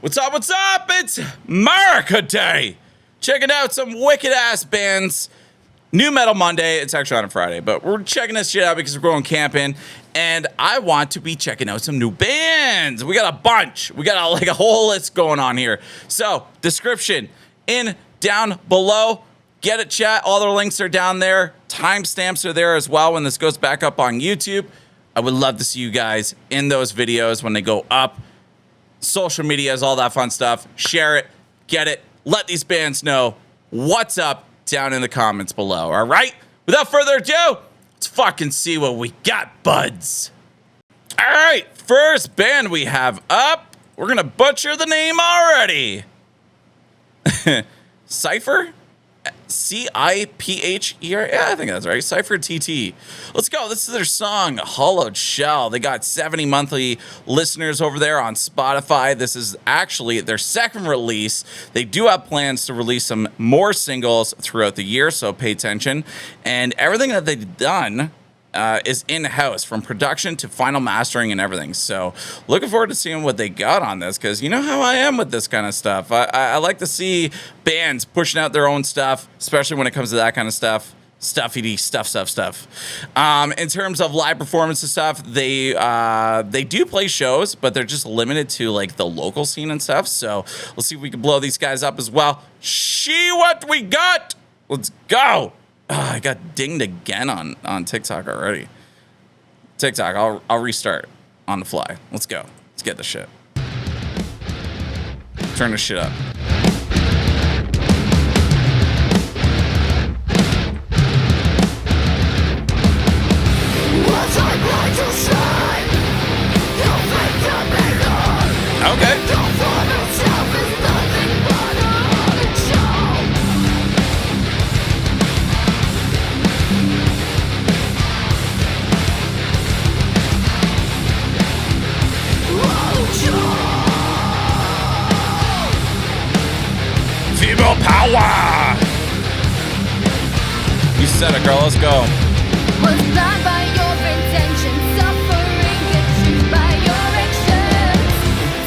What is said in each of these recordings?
What's up? What's up? It's America Day. Checking out some wicked ass bands. New Metal Monday. It's actually on a Friday, but we're checking this shit out because we're going camping, and I want to be checking out some new bands. We got a bunch. We got a whole list going on here. So description down below. Get it, chat. All their links are down there. Timestamps are there as well when this goes back up on YouTube. I would love to see you guys in those videos when they go up. Social medias, all that fun stuff. Share it, get it. Let these bands know what's up down in the comments below, all right? Without further ado, let's fucking see what we got, buds. All right, first band we have up. We're gonna butcher the name already. Cipher? Cipher? Yeah, I think that's right. Cipher TT. Let's go. This is their song, Hollowed Shell. They got 70 monthly listeners over there on Spotify. This is actually their second release. They do have plans to release some more singles throughout the year, so pay attention. And everything that they've done is in-house, from production to final mastering and everything. So looking forward to seeing what they got on this, because you know how I am with this kind of stuff. I like to see bands pushing out their own stuff, especially when it comes to that kind of stuff. Stuffy stuff. In terms of live performance and stuff, they do play shows, but they're just limited to like the local scene and stuff. So let's see if we can blow these guys up as well. See what we got. Let's go. I got dinged again on TikTok already. TikTok, I'll restart on the fly. Let's go. Let's get the shit. Turn the shit up. Okay. Female power! You said it, girl. Let's go. Was blind by your intention, suffering achieved by your actions.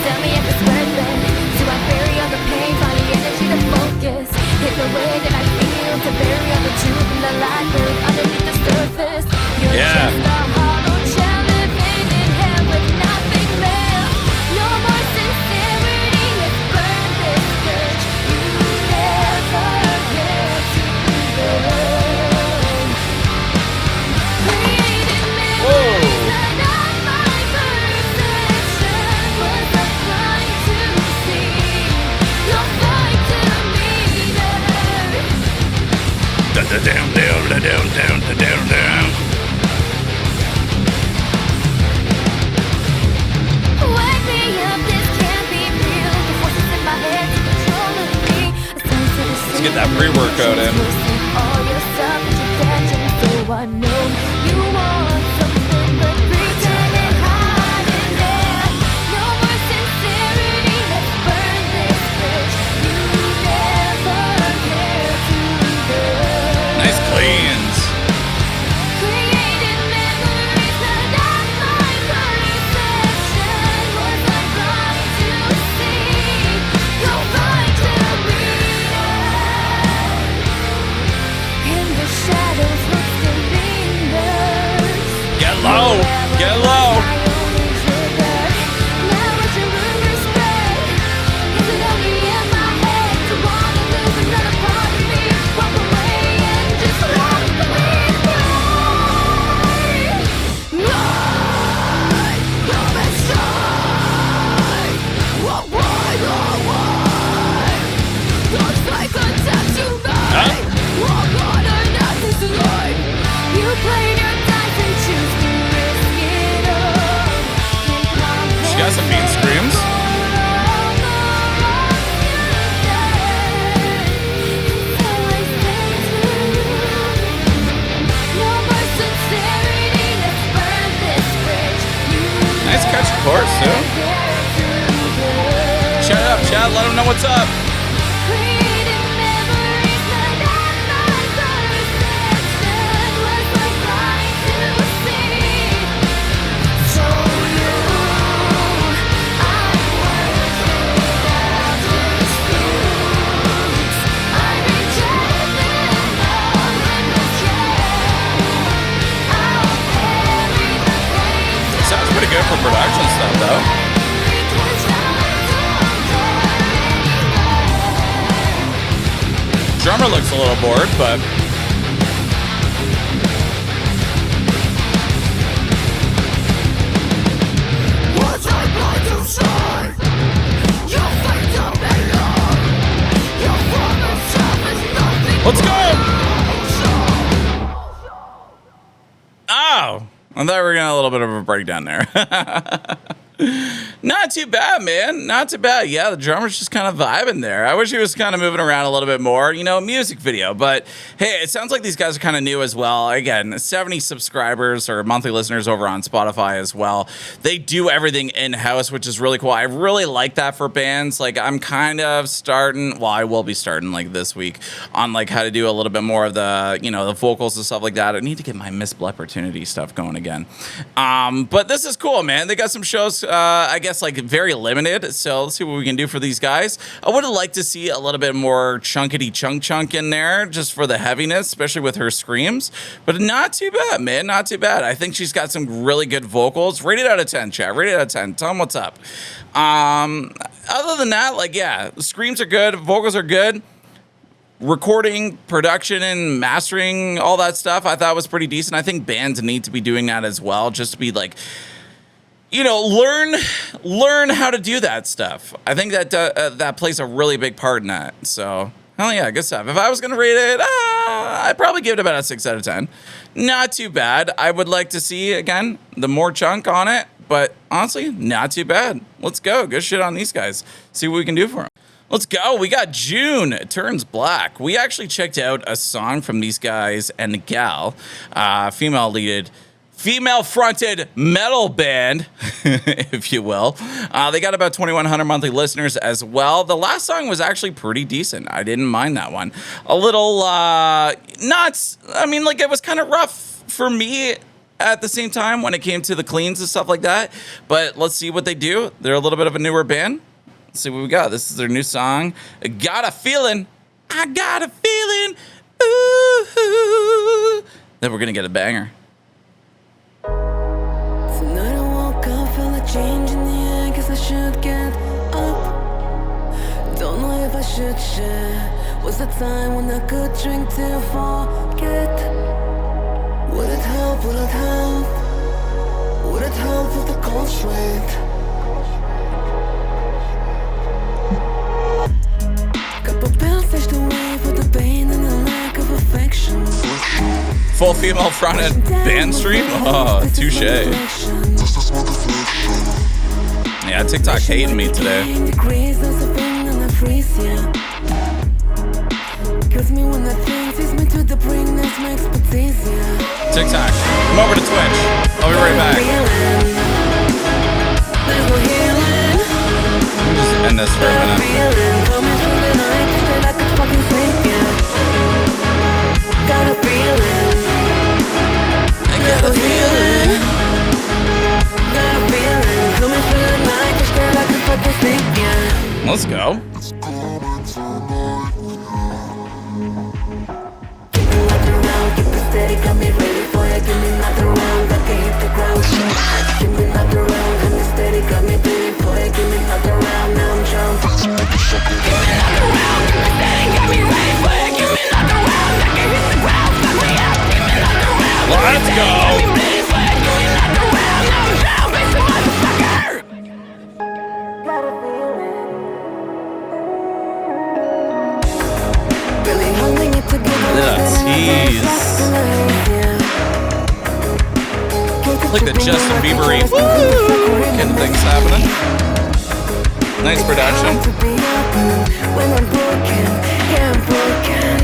Tell me if it's worth it. Do I bury all the pain, find the energy to focus? Hit the way that I feel to bury all the truth and the light buried underneath the surface. You're just a hollow shell living in hell with nothing left. No more sincerity, let's burn this bridge. You never get to burn. Created memories that of my perception was a blind to see. You're blind to me Down. Wake me up, this can't be real. The forces in my head controlling me. Let's get that pre-workout in. All your stuff that you catching, so I know you want something, but pretend and hide in there. No more sincerity, let's burn this bridge. You never care to burn. Nice cleans. Created memories that of my perception was a blind to see. You're blind to read in the shadows looks the lingers. Get low. Get low. My only trigger. Now what your rumors spread. Is it only in my head to wanna lose another part of me? Walk away and just let me cry. Night, come inside. Why? Looks like a tattoo night. Walk on her, not this life. You played your dice and choose to risk it all. She got some mean screams. Nice catch of course, too. Shut up, chat. Let them know what's up. So you, I work it though. Drummer looks a little bored, but let's go! Oh, I thought we were getting a little bit of a breakdown there. Not too bad, man. Not too bad. Yeah, the drummer's just kind of vibing there. I wish he was kind of moving around a little bit more, you know, music video. But hey, it sounds like these guys are kind of new as well. Again, 70 subscribers or monthly listeners over on Spotify as well. They do everything in-house, which is really cool. I really like that for bands. Like, I'm kind of starting, well, I will be starting like this week on like how to do a little bit more of the, you know, the vocals and stuff like that. I need to get my Missed Opportunity stuff going again. But this is cool, man. They got some shows, I guess, like very limited. So let's see what we can do for these guys. I would have liked to see a little bit more chunkity chunk in there just for the heaviness, especially with her screams. But not too bad, man. Not too bad. I think she's got some really good vocals. Rated out of 10, chat. Rated out of 10. Tell them what's up. Other than that, like, yeah, the screams are good. Vocals are good. Recording, production, and mastering, all that stuff, I thought was pretty decent. I think bands need to be doing that as well, just to be like, you know, learn how to do that stuff. I think that that plays a really big part in that. So, hell yeah, good stuff. If I was gonna rate it, I'd probably give it about a 6 out of 10. Not too bad. I would like to see, again, the more chunk on it, but honestly, not too bad. Let's go. Good shit on these guys. See what we can do for them. Let's go. We got June. It Turns Black. We actually checked out a song from these guys and the gal, female-fronted metal band, if you will. They got about 2,100 monthly listeners as well. The last song was actually pretty decent. I didn't mind that one. A little, not, I mean, like, it was kind of rough for me at the same time when it came to the cleans and stuff like that. But let's see what they do. They're a little bit of a newer band. Let's see what we got. This is their new song, Gotafeelin. I got a feeling. Ooh. Then we're going to get a banger. Tonight I woke up, feel a change in the air, guess I should get up. Don't know if I should share. Was the time when I could drink to forget? Would it help, would it help? Would it help with the cold sweat? Couple pills stashed away for the pain and the lack of affection. Full female fronted band stream? Oh, touche. Yeah, TikTok hating me today. TikTok, come over to Twitch. I'll be right back. Just end this for a minute. Got a feeling. I got a feeling. Got a feeling. Coming through the night, just feel like a fucking snake, yeah. Let's go. Give me another round, keep it steady, got me ready for it. Give me another round, I can hit the ground. Give me another round, got me steady, got me ready for it. Give me another round, now I'm drunk. Give me another round, got me steady, got me ready for it. Give me another round, I can hit the ground. Fuck me up, give me another round. Let's go. Got me ready for it. Give me another round, now I'm drunk, bitch, motherfucker. Got a feeling. Really holding it together. Tease. Like the Justin Bieber-y kind of things happening. Nice production. When I'm broken, yeah, I'm broken.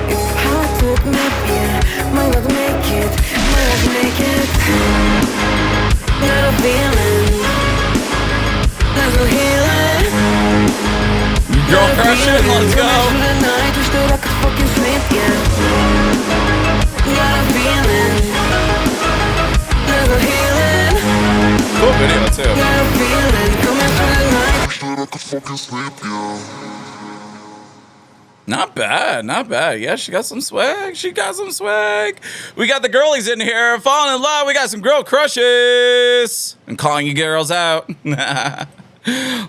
It's hard to admit, yeah. Might not make it, might not make it. Got a feeling. There's no healing. Girl crushing, let's go. Wish that I could fucking sleep, yeah. Got a feeling. There's no healing. Cool video too. Got a feeling coming through the night. Wish that I could fucking sleep, yeah. Not bad, not bad. Yeah, she got some swag. She got some swag. We got the girlies in here falling in love. We got some girl crushes. I'm calling you girls out.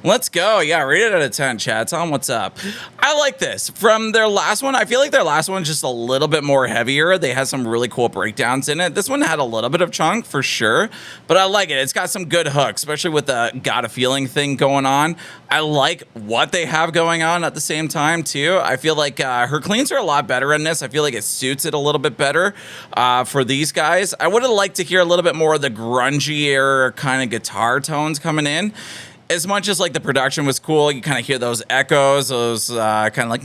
Let's go. Yeah, rate it out of 10, chat. Tell them what's up. I like this. From their last one, I feel like their last one's just a little bit more heavier. They had some really cool breakdowns in it. This one had a little bit of chunk for sure, but I like it. It's got some good hooks, especially with the Gotafeelin thing going on. I like what they have going on at the same time, too. I feel like her cleans are a lot better in this. I feel like it suits it a little bit better for these guys. I would have liked to hear a little bit more of the grungier kind of guitar tones coming in. As much as like the production was cool, you kind of hear those echoes, those kind of like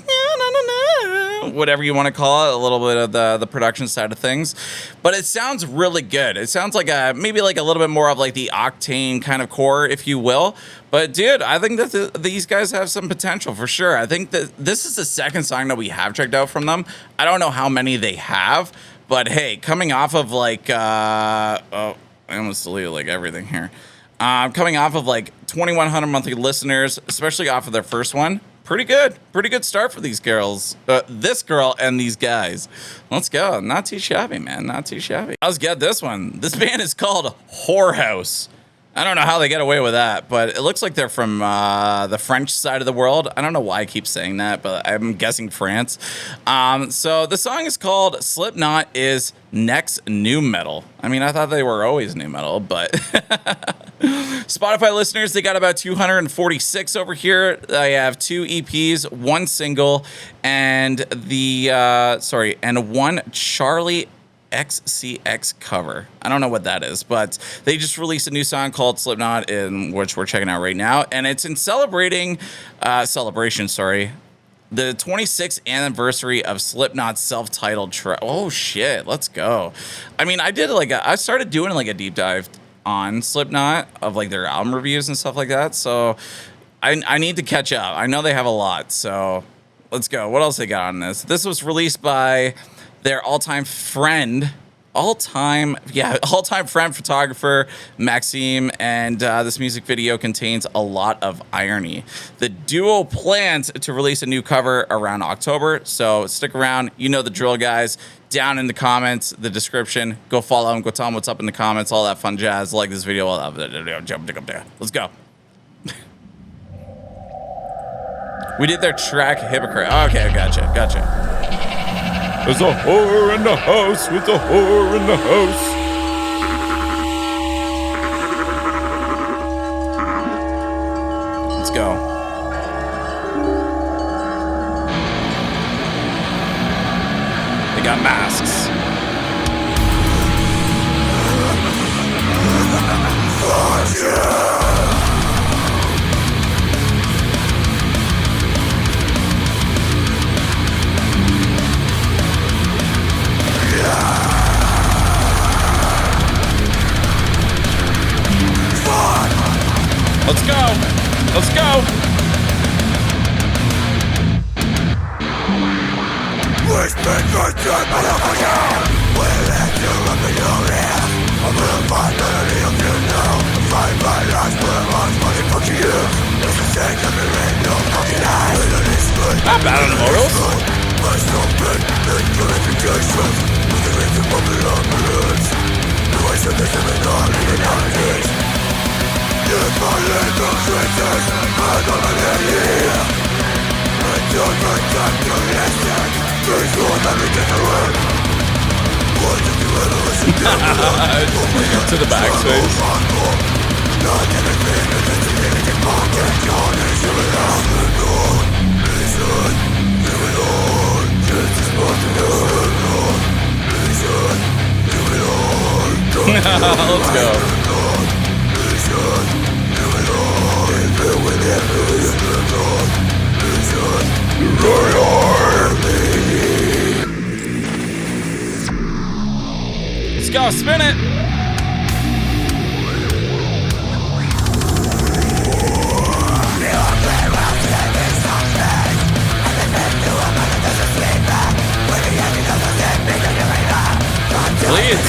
whatever you want to call it, a little bit of the production side of things. But it sounds really good. It sounds like maybe like a little bit more of like the octane kind of core, if you will. But dude, I think that these guys have some potential for sure. I think that this is the second song that we have checked out from them. I don't know how many they have, but hey, coming off of like I almost deleted like everything here. Coming off of like 2,100 monthly listeners, especially off of their first one. Pretty good start for these girls. This girl and these guys. Let's go. Not too shabby, man. Not too shabby. Let's get this one. This band is called Whorehouse. I don't know how they get away with that, but it looks like they're from the French side of the world. I don't know why I keep saying that, but I'm guessing France. So the song is called Slipknot is Next New Metal. I mean, I thought they were always new metal, but Spotify listeners, they got about 246 over here. I have 2 EPs, 1 single, and one Charlie XCX cover. I don't know what that is, but they just released a new song called Slipknot, in which we're checking out right now, and it's in celebration, the 26th anniversary of Slipknot's self-titled track. Oh shit, let's go. I mean, I started doing like a deep dive on Slipknot of like their album reviews and stuff like that, so I need to catch up. I know they have a lot, so let's go. What else they got on this? This was released by their all-time friend photographer, Maxime, and this music video contains a lot of irony. The duo plans to release a new cover around October, so stick around. You know the drill, guys. Down in the comments, the description. Go follow them. Go tell them what's up in the comments, all that fun jazz. Like this video. Let's go. We did their track, Hypocrite. Okay, gotcha. There's a whore in the house with a whore in the house. Let's go. They got masks. Let's go. Not bad on the vocals. To the backspace. Let's go. Let's go, spin it. Please.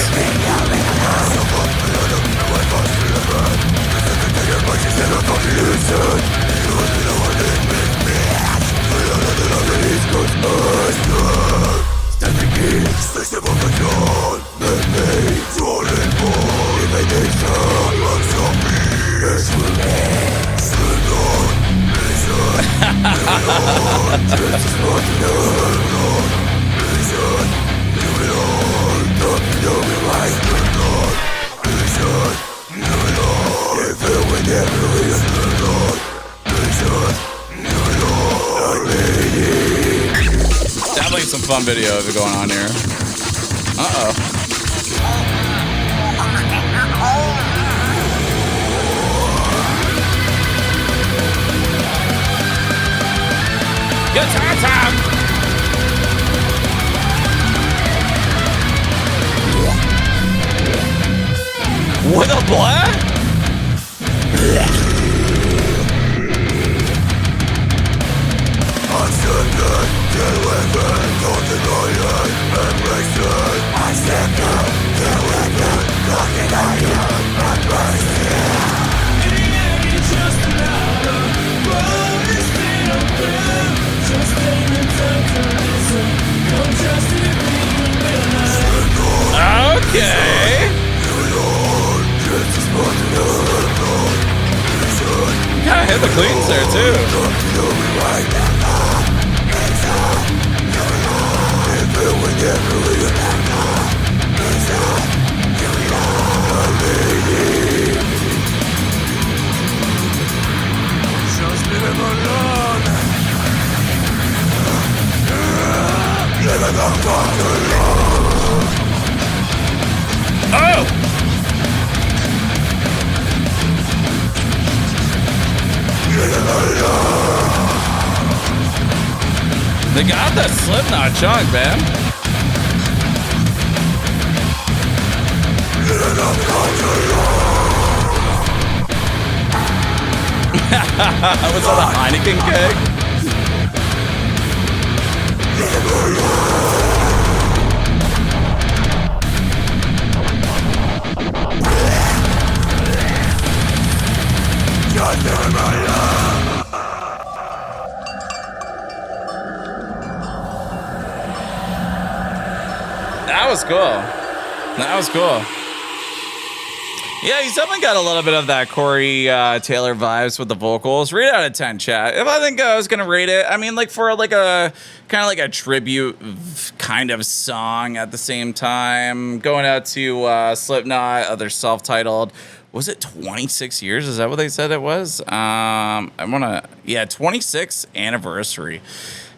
Definitely some fun video going on here. Uh-oh. Guitar time! With a Blegh? Okay. Kinda hit the cleans there too. Just leave him alone. Oh! They got that Slipknot chunk, man. Was that a Heineken keg? That was cool. That was cool. Yeah, he's definitely got a little bit of that Corey Taylor vibes with the vocals. Rate out of 10, chat. If I think I was gonna rate it, I mean, like for like a kind of like a tribute kind of song at the same time, going out to Slipknot, other self-titled. Was it 26 years? Is that what they said it was? I wanna, yeah, 26th anniversary.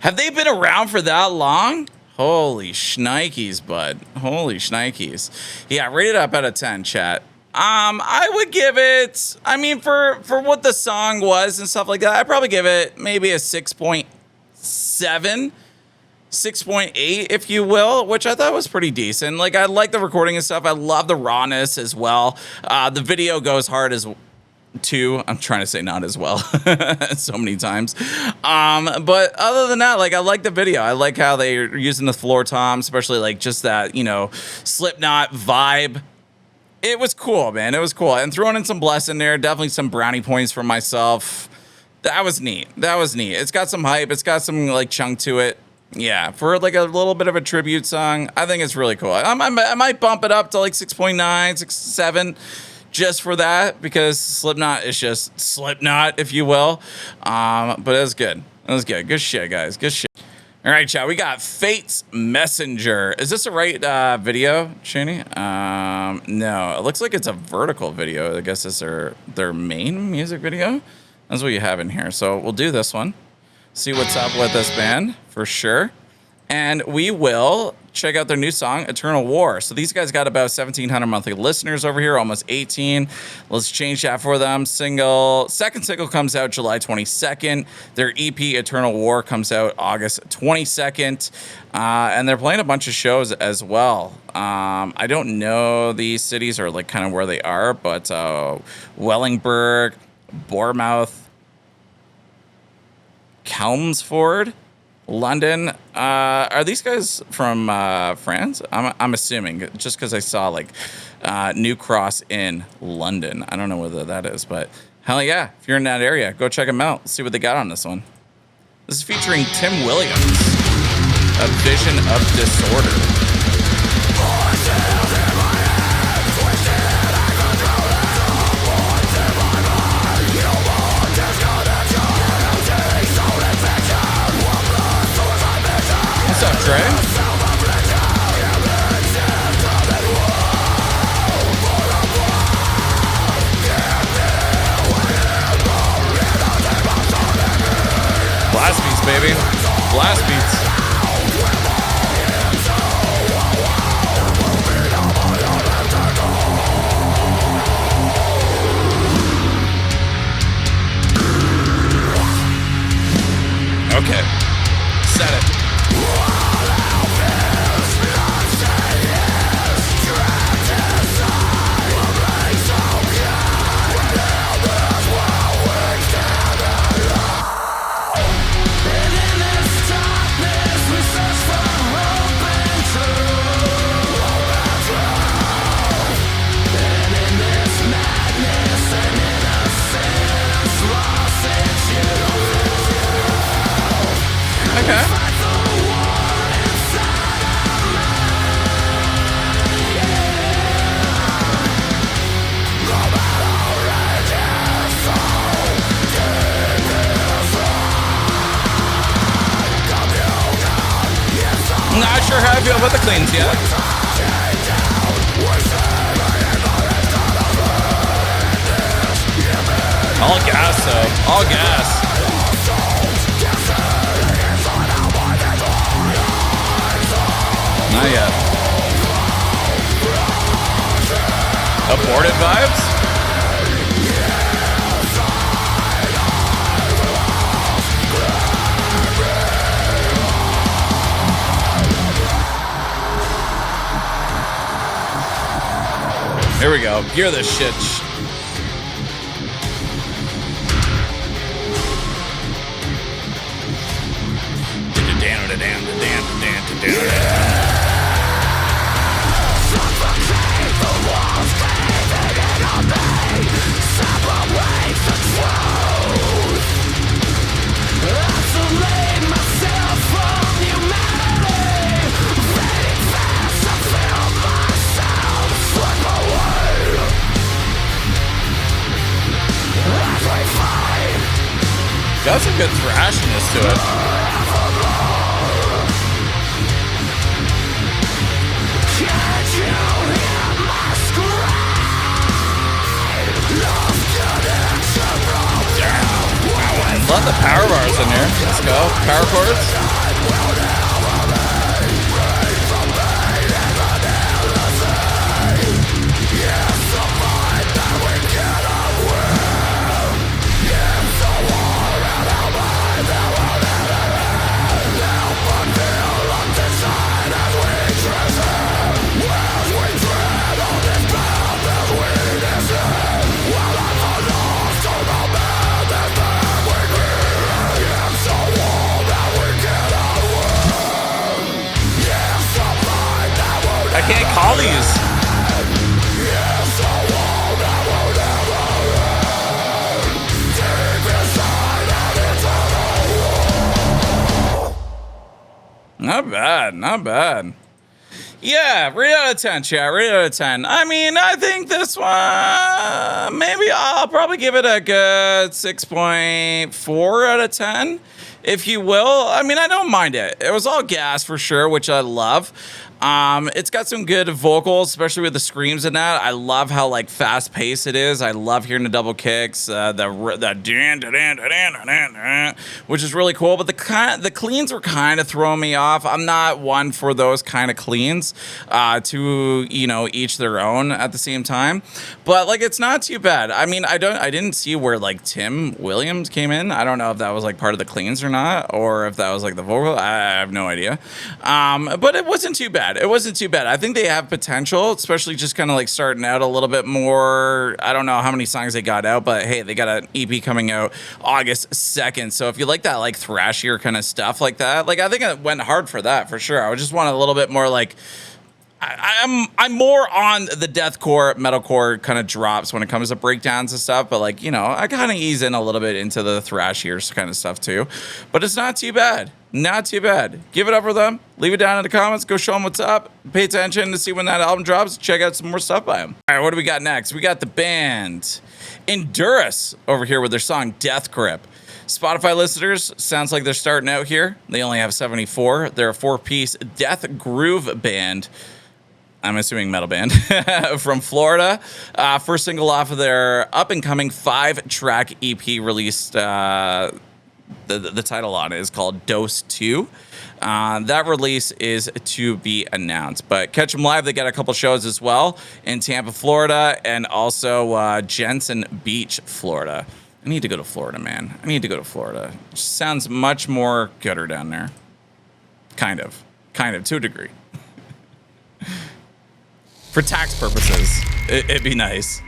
Have they been around for that long? Holy shnikes, bud. Holy shnikes. Yeah, rate it up out of 10, chat. I would give it, I mean, for what the song was and stuff like that, I'd probably give it maybe a 6.7, 6.8, if you will, which I thought was pretty decent. Like, I like the recording and stuff. I love the rawness as well. The video goes hard as too. I'm trying to say not as well so many times. But other than that, like, I like the video. I like how they're using the floor tom, especially like just that, you know, Slipknot vibe. It was cool, man. It was cool. And throwing in some Bless in there, definitely some brownie points for myself. That was neat. That was neat. It's got some hype. It's got some like chunk to it. Yeah, for like a little bit of a tribute song, I think it's really cool. I might bump it up to like 6.9, 6.7 just for that, because Slipknot is just Slipknot, if you will. But it was good. It was good. Good shit, guys. Good shit. All right, chat. We got Fate's Messenger. Is this the right video, Shani? No, it looks like it's a vertical video. I guess it's their main music video. That's what you have in here. So we'll do this one. See what's up with this band for sure. And we will check out their new song, Eternal War. So these guys got about 1,700 monthly listeners over here, almost 18. Let's change that for them. Second single comes out July 22nd. Their EP, Eternal War, comes out August 22nd. And they're playing a bunch of shows as well. I don't know these cities or like kind of where they are, but Wellingberg, Bournemouth, Chelmsford, London. Are these guys from France? I'm assuming, just because I saw like New Cross in London. I don't know whether that is, but hell yeah, if you're in that area, go check them out. See what they got on this one. This is featuring Tim Williams, A Vision of Disorder. What's up, Trey? Blast beats, baby. Blast beats. Okay. Set it. Okay. Not sure how I feel about the cleans yet. All gas though. All gas. Not yet. Aborted vibes? Here we go. Hear this shit. Got some good thrashiness to it. Love the power bars in here. Let's go. Power chords. I can't call these. Not bad, not bad. Yeah, rate out of 10, chat. Rate out of 10. I mean, I think this one, maybe I'll probably give it a good 6.4 out of 10, if you will. I mean, I don't mind it. It was all gas for sure, which I love. It's got some good vocals, especially with the screams in that. I love how like fast paced it is. I love hearing the double kicks, which is really cool. But the cleans were kind of throwing me off. I'm not one for those kind of cleans, to each their own at the same time. But like it's not too bad. I mean, I didn't see where like Tim Williams came in. I don't know if that was like part of the cleans or not, or if that was like the vocal. I have no idea. But it wasn't too bad. It wasn't too bad. I think they have potential, especially just kind of like starting out a little bit more. I don't know how many songs they got out, but hey, they got an EP coming out August 2nd. So if you like that like thrashier kind of stuff like that, like I think it went hard for that for sure. I just want a little bit more like, I'm more on the deathcore, metalcore kind of drops when it comes to breakdowns and stuff. But like, you know, I kind of ease in a little bit into the thrashier kind of stuff too. But it's not too bad. Not too bad. Give it up for them. Leave it down in the comments. Go show them what's up. Pay attention to see when that album drops. Check out some more stuff by them. All right, what do we got next? We got the band Endurus over here with their song Death Grip. Spotify listeners, sounds like they're starting out here. They only have 74. They're a 4-piece death groove band. I'm assuming metal band from Florida. First single off of their up-and-coming 5-track EP released. The title on it is called Dose 2. That release is to be announced. But catch them live. They got a couple shows as well in Tampa, Florida, and also Jensen Beach, Florida. I need to go to Florida, man. I need to go to Florida. It sounds much more gooder down there. Kind of, to a degree. For tax purposes, it'd be nice.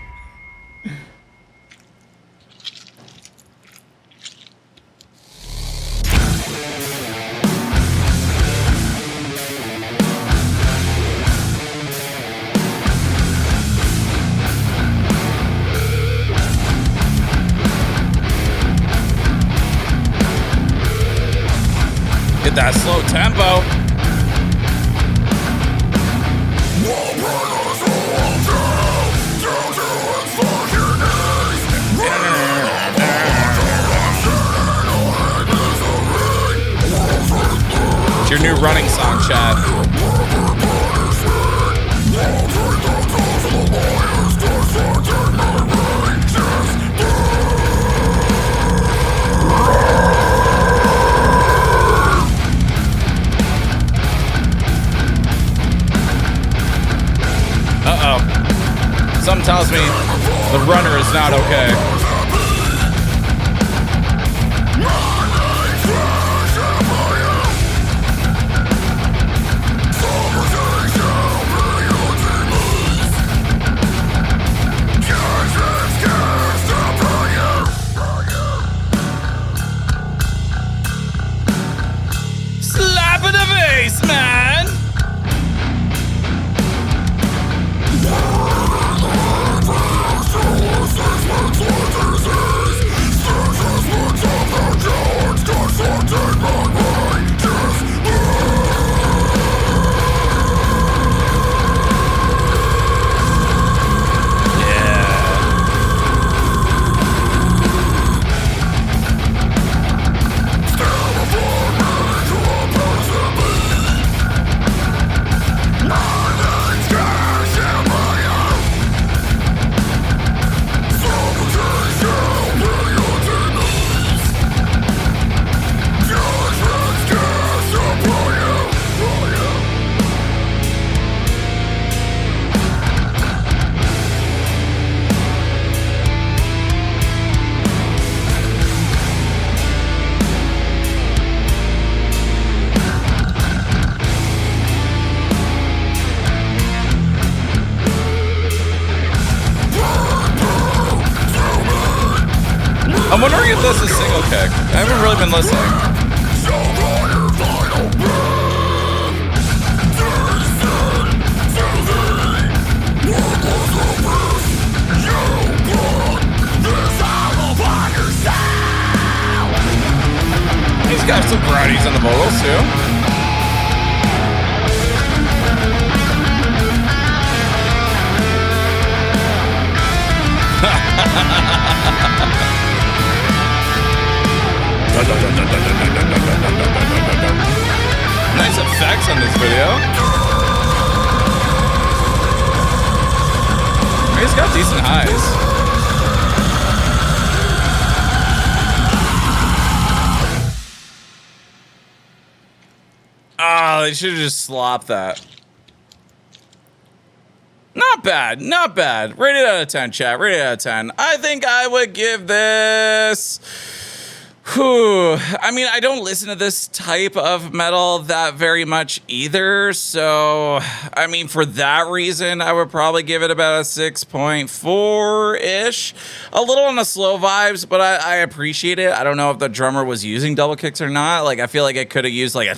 Get that slow tempo. It's your new running song, Chad. Uh-oh. Something tells me the runner is not okay. Slap in the face, man! I'm wondering if this is single kick. I haven't really been listening. He's got some varieties on the vocals too. Nice effects on this video. He's got decent highs. Ah, they should have just slopped that. Not bad, not bad. Rated out of 10, chat. Rated out of 10. I think I would give this... Whew. I mean, I don't listen to this type of metal that very much either. So, I mean, for that reason, I would probably give it about a 6.4-ish. A little on the slow vibes, but I appreciate it. I don't know if the drummer was using double kicks or not. Like, I feel like it could have used like a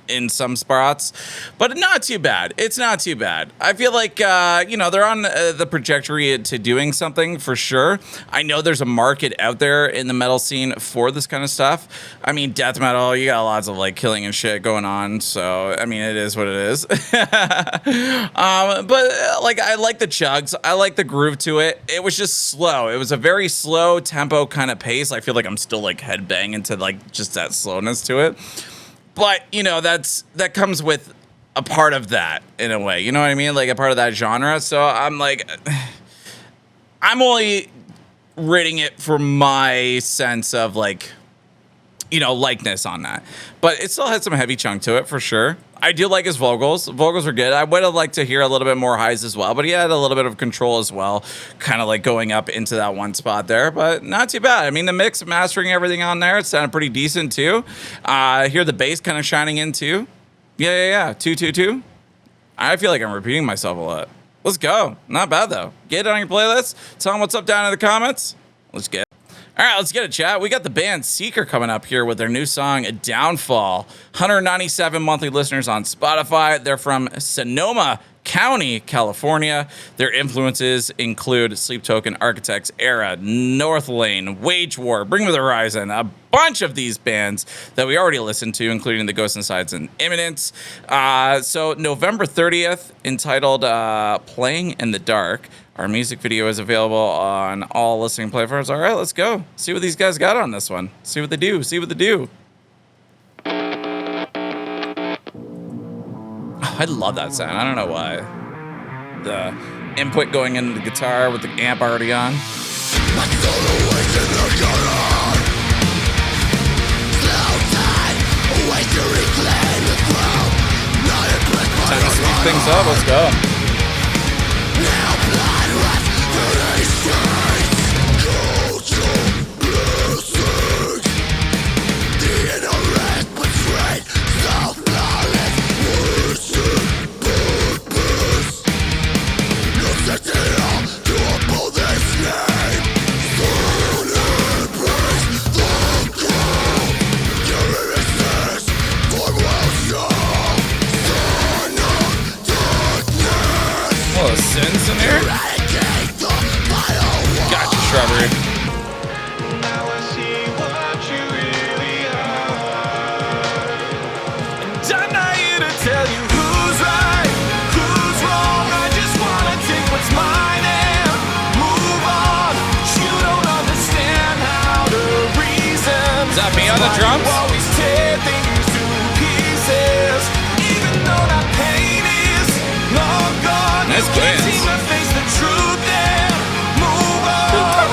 in some spots, but not too bad. It's not too bad. I feel like, you know, they're on the trajectory to doing something for sure. I know there's a market out there in the metal scene for this kind of stuff. I mean, death metal, you got lots of like killing and shit going on. So, I mean, it is what it is. But like, I like the chugs. I like the groove to it. It was just slow. It was a very slow tempo kind of pace. I feel like I'm still like headbanging to like just that slowness to it. But, you know, that comes with a part of that in a way. You know what I mean? Like a part of that genre. So I'm like, I'm only rating it for my sense of like, you know, likeness on that. But it still had some heavy chunk to it for sure. I do like his vocals. Vocals were good. I would have liked to hear a little bit more highs as well, but he had a little bit of control as well, kind of like going up into that one spot there, but not too bad. I mean, the mix, mastering, everything on there, it sounded pretty decent too. I hear the bass kind of shining in too. Yeah. 222. I feel like I'm repeating myself a lot. Let's go. Not bad though. Get it on your playlist. Tell them what's up down in the comments. Let's get it. All right, let's get it, chat. We got the band Seeker coming up here with their new song, Downfall. 197 monthly listeners on Spotify. They're from Sonoma County, California. Their influences include Sleep Token, Architects, Era, North Lane, Wage War, Bring Me the Horizon, a bunch of these bands that we already listened to, including the Ghost Insides and Imminence. So November 30th, entitled Playing in the Dark. Our music video is available on all listening platforms. All right, let's go. See what these guys got on this one. See what they do. Oh, I love that sound. I don't know why. The input going into the guitar with the amp already on. Time to speed things up. Let's go. Sins in here? Gotcha, Shrubbery. Now I see what you really are. And I'm not here to tell you who's right, who's wrong. I just wanna take what's mine and move on. You don't understand how to reason. Is that me on the drums? You always tear things to pieces, even though that pain is long gone. Nice plans. Face the truth and move on.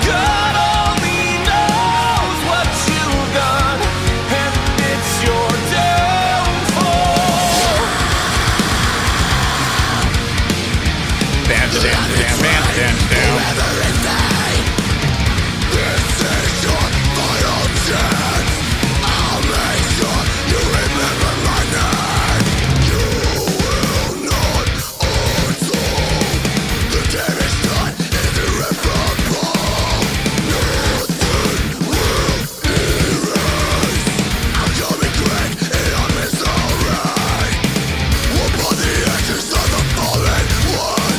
God only knows what you've done, and it's your downfall. Bam. Whoever is they, this is your final chance. I'll make sure you remember my name. You will not undo. The damage done is irreparable. Nothing will erase. I'm coming quick and I'm misery. Upon the ashes of the fallen ones,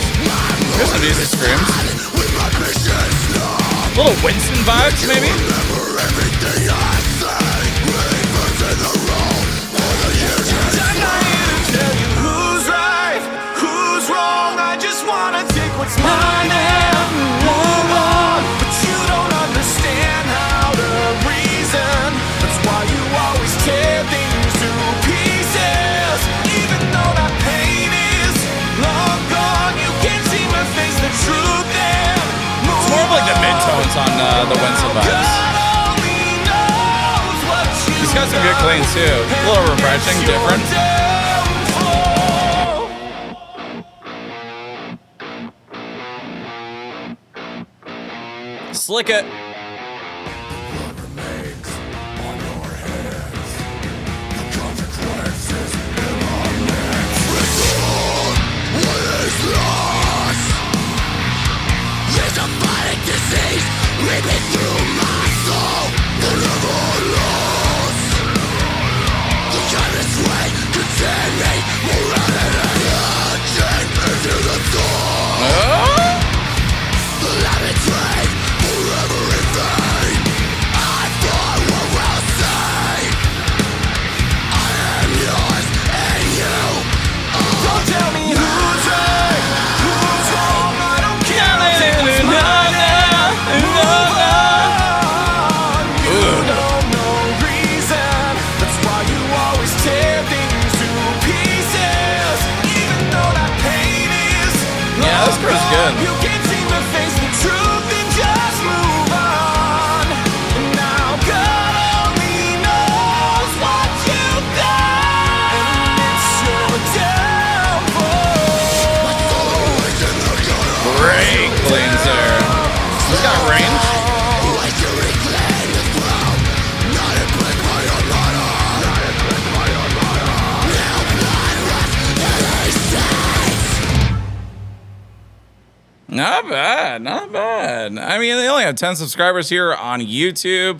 Here's some music screams. with my mission done. Little Winston vibes, maybe? Remember everything I say. Reverse in the role for the years and I'm not here to tell you who's right, who's wrong. I just wanna take what's mine and move on. But you don't understand how to reason. That's why you always tear things to pieces. Even though that pain is long gone, you can't seem to face the truth and move It's more of like the mid-tones on the Winston vibes. He's got some good cleans too. A little refreshing, different. Slick it. There's a violent disease ripping through my soul. Forever lost. Not bad, not bad. I mean, they only have 10 subscribers here on YouTube,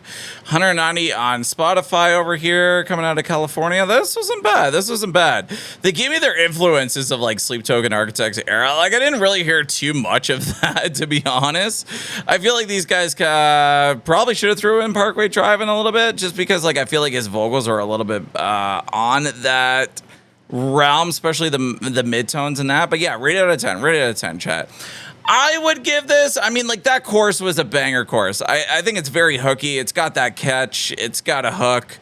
190 on Spotify over here, coming out of California. This wasn't bad. This wasn't bad. They gave me their influences of like Sleep Token Architects era. Like, I didn't really hear too much of that, to be honest. I feel like these guys probably should have threw in Parkway Drive in a little bit, just because like I feel like his vocals are a little bit on that realm, especially the midtones and that. But yeah, rate out of 10. Rate out of 10, chat. I would give this, I mean, like, that chorus was a banger chorus. I think it's very hooky. It's got that catch. It's got a hook.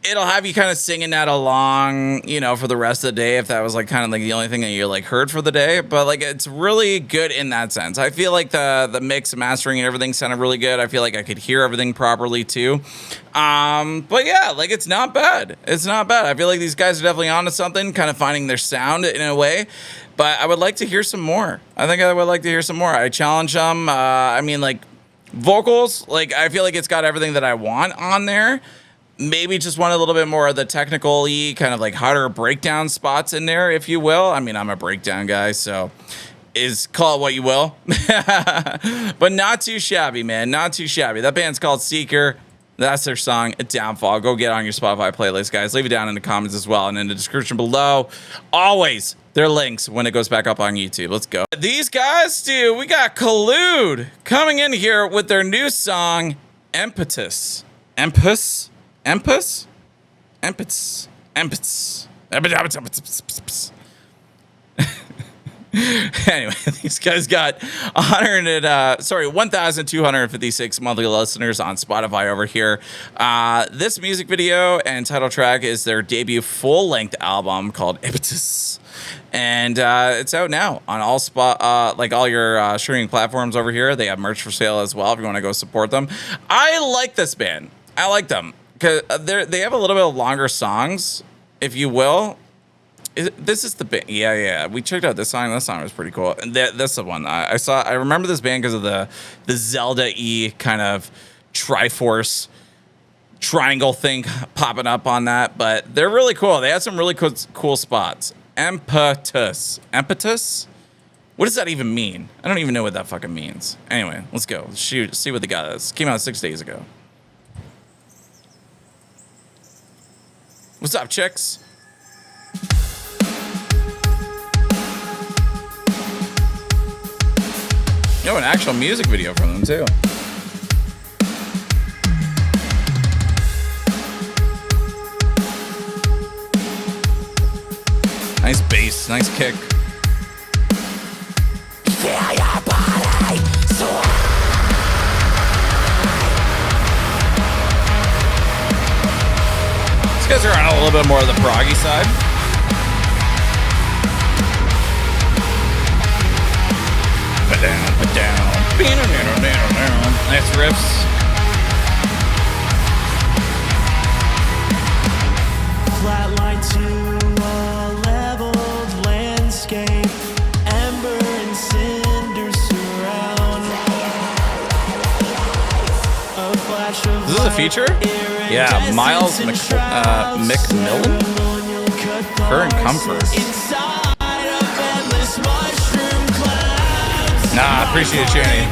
It'll have you kind of singing that along, you know, for the rest of the day, if that was, like, kind of, like, the only thing that you, like, heard for the day. But, like, it's really good in that sense. I feel like the mix and mastering and everything sounded really good. I feel like I could hear everything properly, too. But, yeah, like, it's not bad. It's not bad. I feel like these guys are definitely onto something, kind of finding their sound in a way. But I would like to hear some more. I think I would like to hear some more. I challenge them. I mean, like, vocals, like, I feel like it's got everything that I want on there. Maybe just want a little bit more of the technical-y, kind of like harder breakdown spots in there, if you will. I mean, I'm a breakdown guy, so call it what you will. But not too shabby, man. Not too shabby. That band's called Seeker. That's their song, Downfall. Go get on your Spotify playlist, guys. Leave it down in the comments as well and in the description below. Always their links when it goes back up on YouTube. Let's go. These guys, dude, we got Collude coming in here with their new song, Impetus. Impetus? Impetus? Impetus. Impetus. Impetus. Anyway, these guys got 1,256 monthly listeners on Spotify over here. This music video and title track is their debut full-length album called Impetus. And it's out now on all all your streaming platforms over here. They have merch for sale as well if you want to go support them. I like this band. I like them because they have a little bit of longer songs, if you will. This is the band. Yeah. We checked out this song. This song was pretty cool. And that's the one I remember this band because of the Zelda-y kind of Triforce triangle thing popping up on that. But they're really cool. They had some really cool spots. Impetus. Impetus? What does that even mean? I don't even know what that fucking means. Anyway, let's go. Shoot, see what they got. This came out 6 days ago. What's up, chicks? Yo, an actual music video from them, too. Nice bass, nice kick. These guys are on a little bit more of the proggy side. Put down. Nice riffs. Flatline to a leveled landscape. Ember and cinder surround. A flash of Is this a feature? Yeah, Miles McMillan? Current Comfort. Nah, appreciate it, Channy.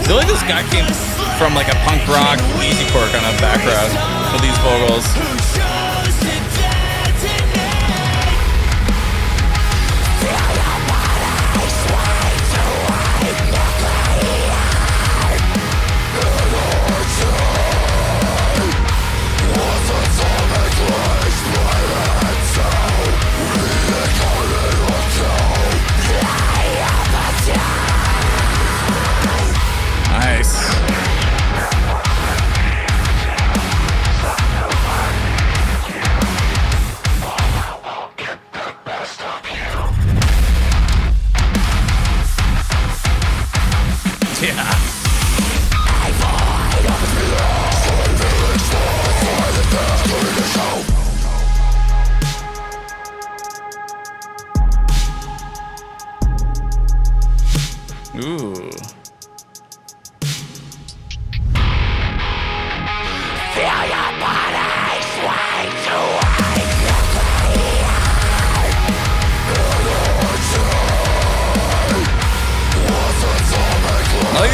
I feel like this guy came from like a punk rock easycore kind of background with these vocals. Nice.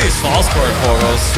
these false chord vocals.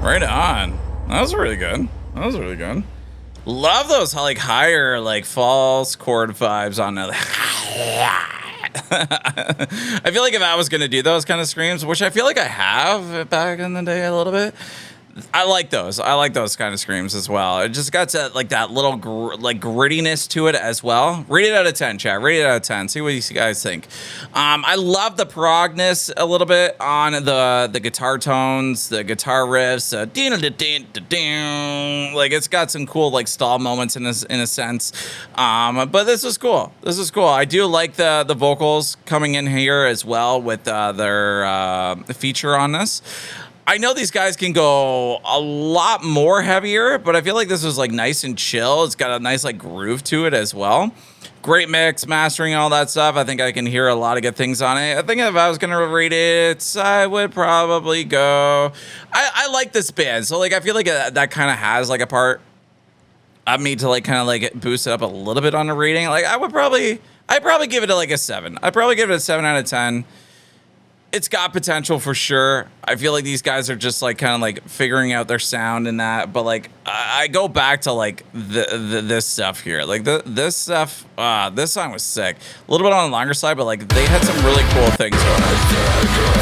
Right on. That was really good. That was really good. Love those like higher like false chord vibes on it. I feel like if I was gonna do those kind of screams, which I feel like I have back in the day a little bit, I like those. I like those kind of screams as well. It just got to, like that little like grittiness to it as well. Rate it out of 10, chat. Rate it out of 10. See what you guys think. I love the progness a little bit on the guitar tones, the guitar riffs. Like it's got some cool like stall moments in a sense. But this is cool. This is cool. I do like the vocals coming in here as well with their feature on this. I know these guys can go a lot more heavier, but I feel like this was like nice and chill. It's got a nice like groove to it as well. Great mix, mastering, all that stuff. I think I can hear a lot of good things on it. I think if I was going to rate it, I would probably go... I like this band. So like I feel like that kind of has like a part of me to like kind of like boost it up a little bit on the rating. Like I'd probably give it like a 7. I'd probably give it a 7 out of 10. It's got potential for sure. I feel like these guys are just like kind of like figuring out their sound and that. But like I go back to like this stuff here. Like this stuff. This song was sick. A little bit on the longer side, but like they had some really cool things going on.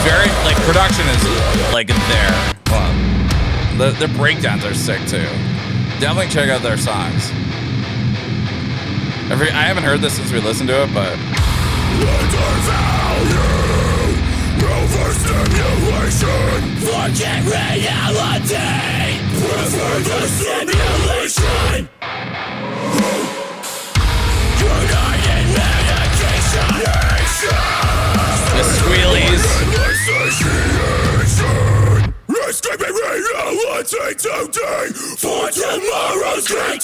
Very like production is like there. Well, their breakdowns are sick too. Definitely check out their songs. I haven't heard this since we listened to it, but. Overstimulation, forget reality, prefer the simulation. United medication, The squealies. Escaping reality today for tomorrow's great.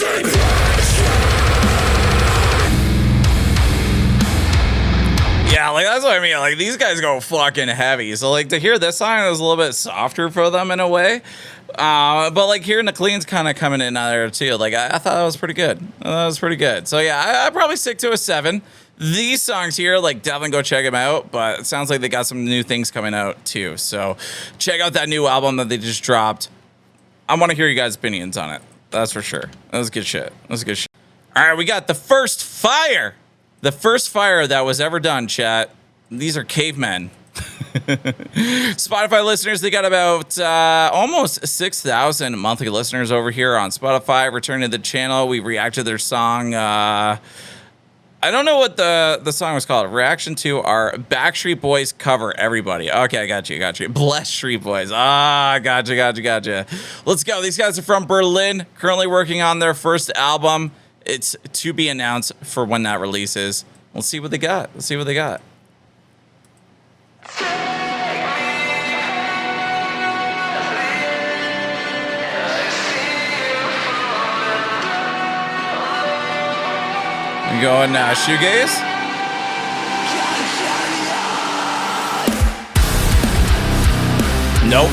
Yeah, like that's what I mean. Like these guys go fucking heavy. So like to hear this song, it was a little bit softer for them in a way. But like hearing the cleans kind of coming in there too. Like I thought that was pretty good. That was pretty good. So yeah, I'd probably stick to a 7. These songs here, like definitely go check them out. But it sounds like they got some new things coming out too. So check out that new album that they just dropped. I want to hear you guys' opinions on it. That's for sure. That was good shit. That was good shit. All right, we got the first fire. The first fire that was ever done, chat. These are cavemen. Spotify listeners, they got about almost 6,000 monthly listeners over here on Spotify. Returning to the channel, we reacted to their song. I don't know what the song was called. Reaction to our Backstreet Boys cover, Everybody. Okay, I got you. Bless Street Boys. Gotcha. Let's go. These guys are from Berlin, currently working on their first album. It's to be announced for when that releases. We'll see what they got. We going shoegaze? Nope.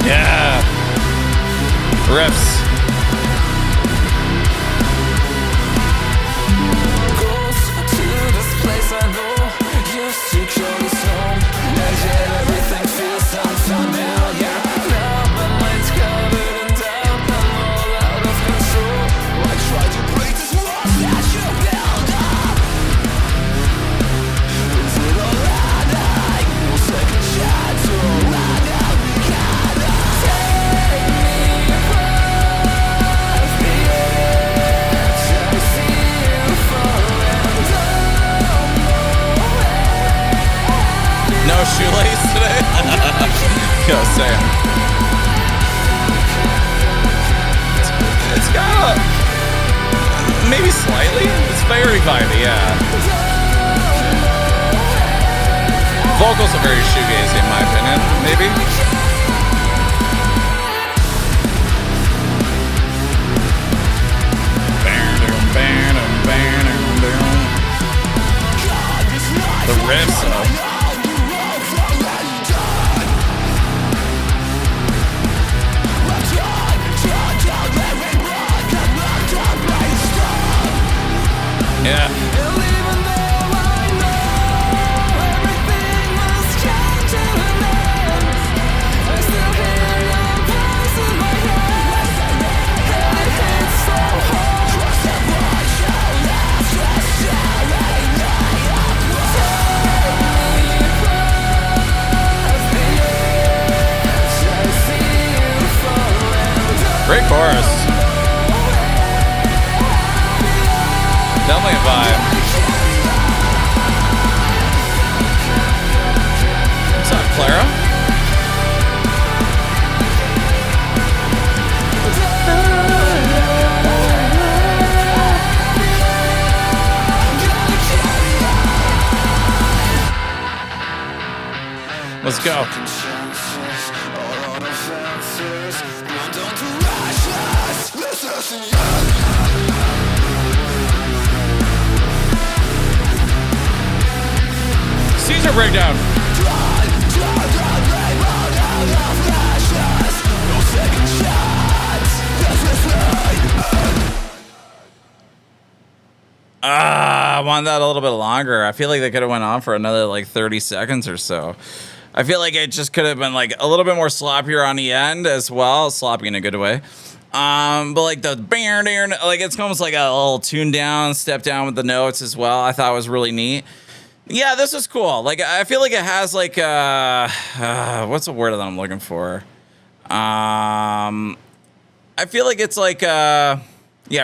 Yeah. Riffs. Goes to this place I know used to call this home, and yet everything feels unfamiliar. Now my mind's covered in doubt, I'm all out of control. I try to break this wall that you build up. Is it alright? No second shot to run out. No shoelace today? Yo, Sam. It's got maybe slightly. It's very vibey, yeah. Vocals are very shoegazy in my opinion, maybe. The riffs though. Yeah. Great chorus. Definitely a vibe. What's up, Clara? Let's go. Caesar breakdown. I want that a little bit longer. I feel like they could have went on for another like 30 seconds or so. I feel like it just could have been like a little bit more sloppier on the end as well. Sloppy in a good way. But like the like it's almost like a little tune down, step down with the notes as well. I thought it was really neat. Yeah, this is cool. Like I feel like it has like what's the word that I'm looking for? I feel like it's like yeah,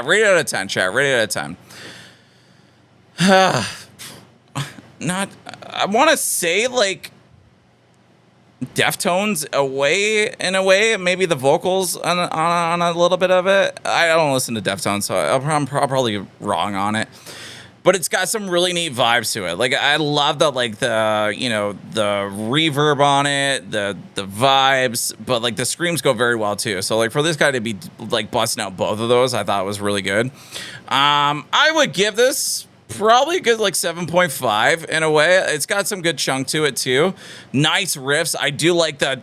rated out of 10, chat. Rated out of 10. Not I want to say like Deftones away in a way, maybe the vocals on a little bit of it. I don't listen to Deftones, so I'm probably wrong on it. But it's got some really neat vibes to it. Like I love that, like the the reverb on it, the vibes, but like the screams go very well too. So like for this guy to be like busting out both of those, I thought was really good. I would give this probably a good like 7.5 in a way. It's got some good chunk to it too. Nice riffs. I do like the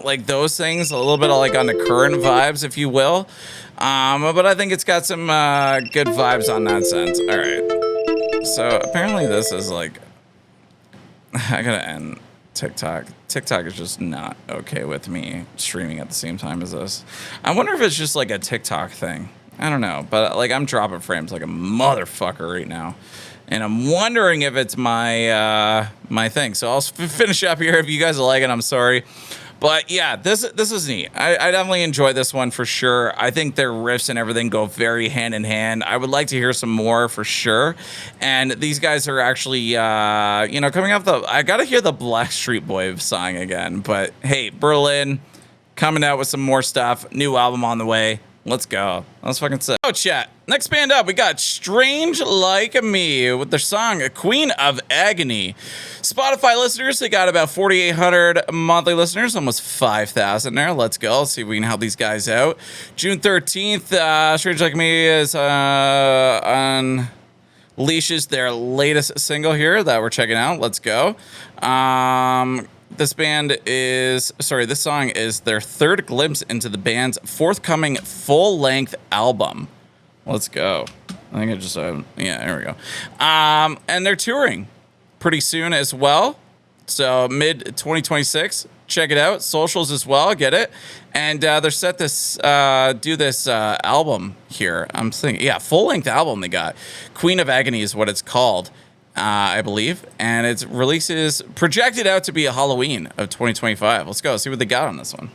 like those things, a little bit of like on the current vibes, if you will. But I think it's got some good vibes on that sense. All right. So apparently this is like, I gotta end TikTok. TikTok is just not okay with me streaming at the same time as this. I wonder if it's just like a TikTok thing. I don't know, but like I'm dropping frames like a motherfucker right now, and I'm wondering if it's my my thing. So I'll finish up here. If you guys like it, I'm sorry, but yeah, this is neat. I definitely enjoy this one for sure. I think their riffs and everything go very hand in hand. I would like to hear some more for sure. And these guys are actually coming off the. I gotta hear the Blackstreet Boys song again. But hey, Berlin coming out with some more stuff. New album on the way. Let's go. Let's fucking say. Oh, chat. Next band up, we got Strange Like Me with their song Queen of Agony. Spotify listeners, they got about 4,800 monthly listeners, almost 5,000 there. Let's go. Let's see if we can help these guys out. June 13th, Strange Like Me is unleashes their latest single here that we're checking out. Let's go. This song is their third glimpse into the band's forthcoming full-length album. Let's go. I think I just, yeah, there we go. And they're touring pretty soon as well. So mid-2026, check it out. Socials as well, get it. And they're set to do this album here. I'm thinking, yeah, full-length album they got. Queen of Agony is what it's called. I believe, and its release is projected out to be a Halloween of 2025. Let's go see what they got on this one.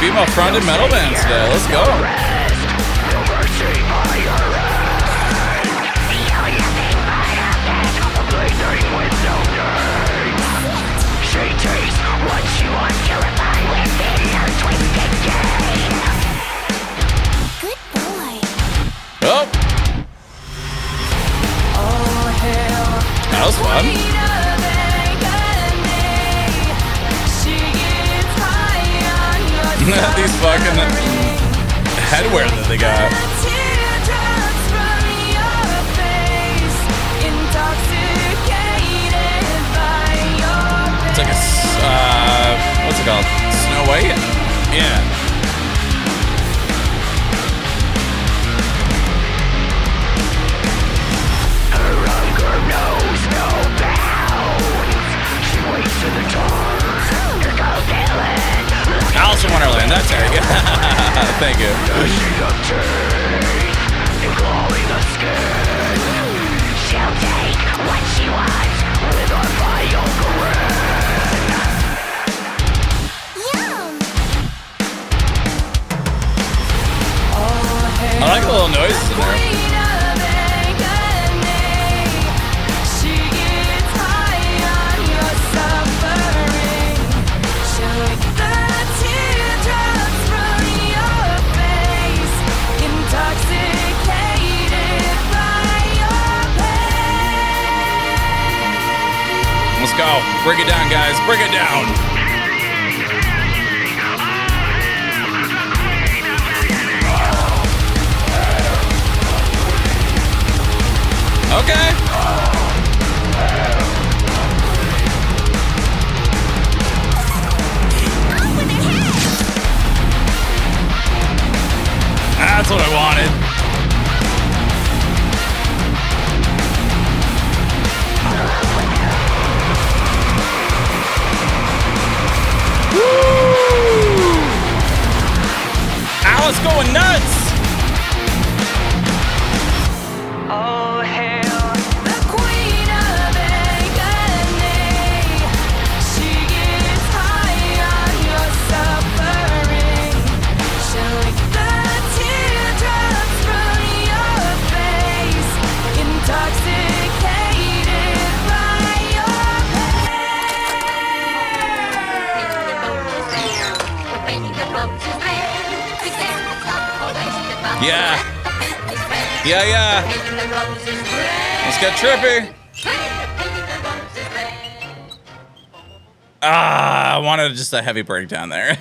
female-fronted metal bands today. Let's go. Good boy. Oh, that was fun. These fucking headwear that they got. It's like a, what's it called? Snow White? Yeah. Alice in Wonderland, that's Eric. Thank you. She'll take what she wants with our vile Yum. I like the little noises in there. Let's go. Break it down, guys. Break it down. Okay. That's what I wanted. Alice going nuts. Oh, hell. The queen of agony. She gets high on your suffering. She'll lick the teardrops from your face. Intoxicated by your Yeah. Yeah, yeah. Let's get trippy. I wanted just a heavy breakdown there.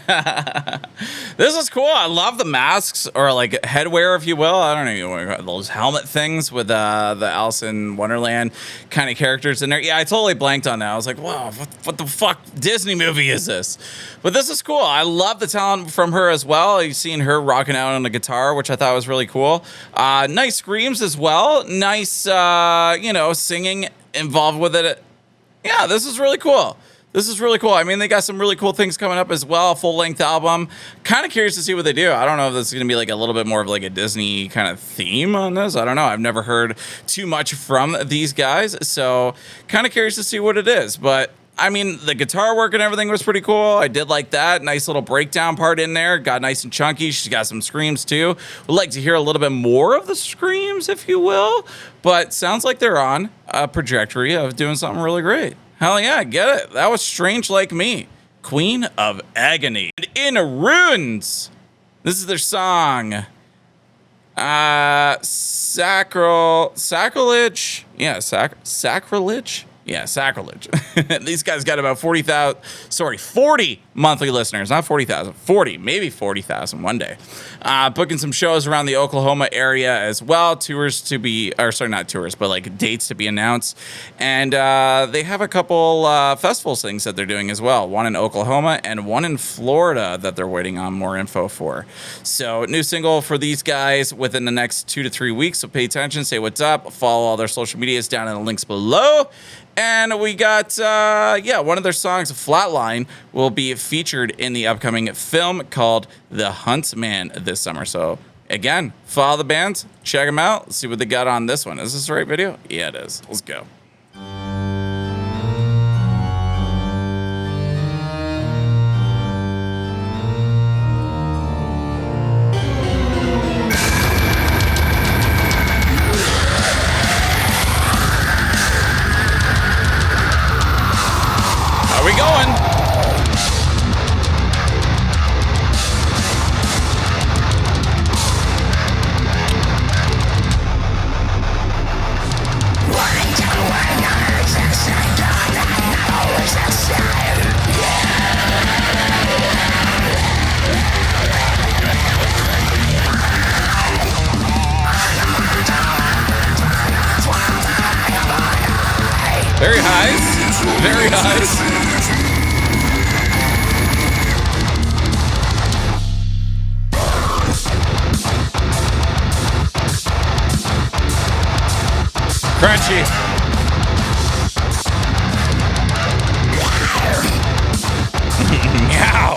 This is cool. I love the masks, or like headwear, if you will. I don't know what you call those helmet things with the Alice in Wonderland kind of characters in there. Yeah, I totally blanked on that. I was like, wow, what the fuck Disney movie is this? But this is cool. I love the talent from her as well. You've seen her rocking out on the guitar, which I thought was really cool. Nice screams as well. Nice, singing involved with it. Yeah, this is really cool. This is really cool. I mean, they got some really cool things coming up as well. Full-length album. Kind of curious to see what they do. I don't know if this is going to be like a little bit more of like a Disney kind of theme on this. I don't know. I've never heard too much from these guys. So kind of curious to see what it is. But I mean, the guitar work and everything was pretty cool. I did like that. Nice little breakdown part in there. Got nice and chunky. She's got some screams too. Would like to hear a little bit more of the screams, if you will. But sounds like they're on a trajectory of doing something really great. Hell yeah, get it. That was Strange Like Me. Queen of Agony. And in Runes, this is their song. Sacrilege. Yeah, Sacrilege. Yeah, Sacrilege. These guys got about 40 monthly listeners, not 40,000, 40, maybe 40,000 one day. Booking some shows around the Oklahoma area as well. Tours to be, or sorry, not tours, but like dates to be announced. And they have a couple festivals things that they're doing as well. One in Oklahoma and one in Florida that they're waiting on more info for. So new single for these guys within the next 2 to 3 weeks. So pay attention, say what's up, follow all their social medias down in the links below. And we got, one of their songs, Flatline, will be featured in the upcoming film called The Huntsman this summer. So, again, follow the bands, check them out, let's see what they got on this one. Is this the right video? Yeah, it is. Let's go. Very highs. Very highs. Crunchy. Meow.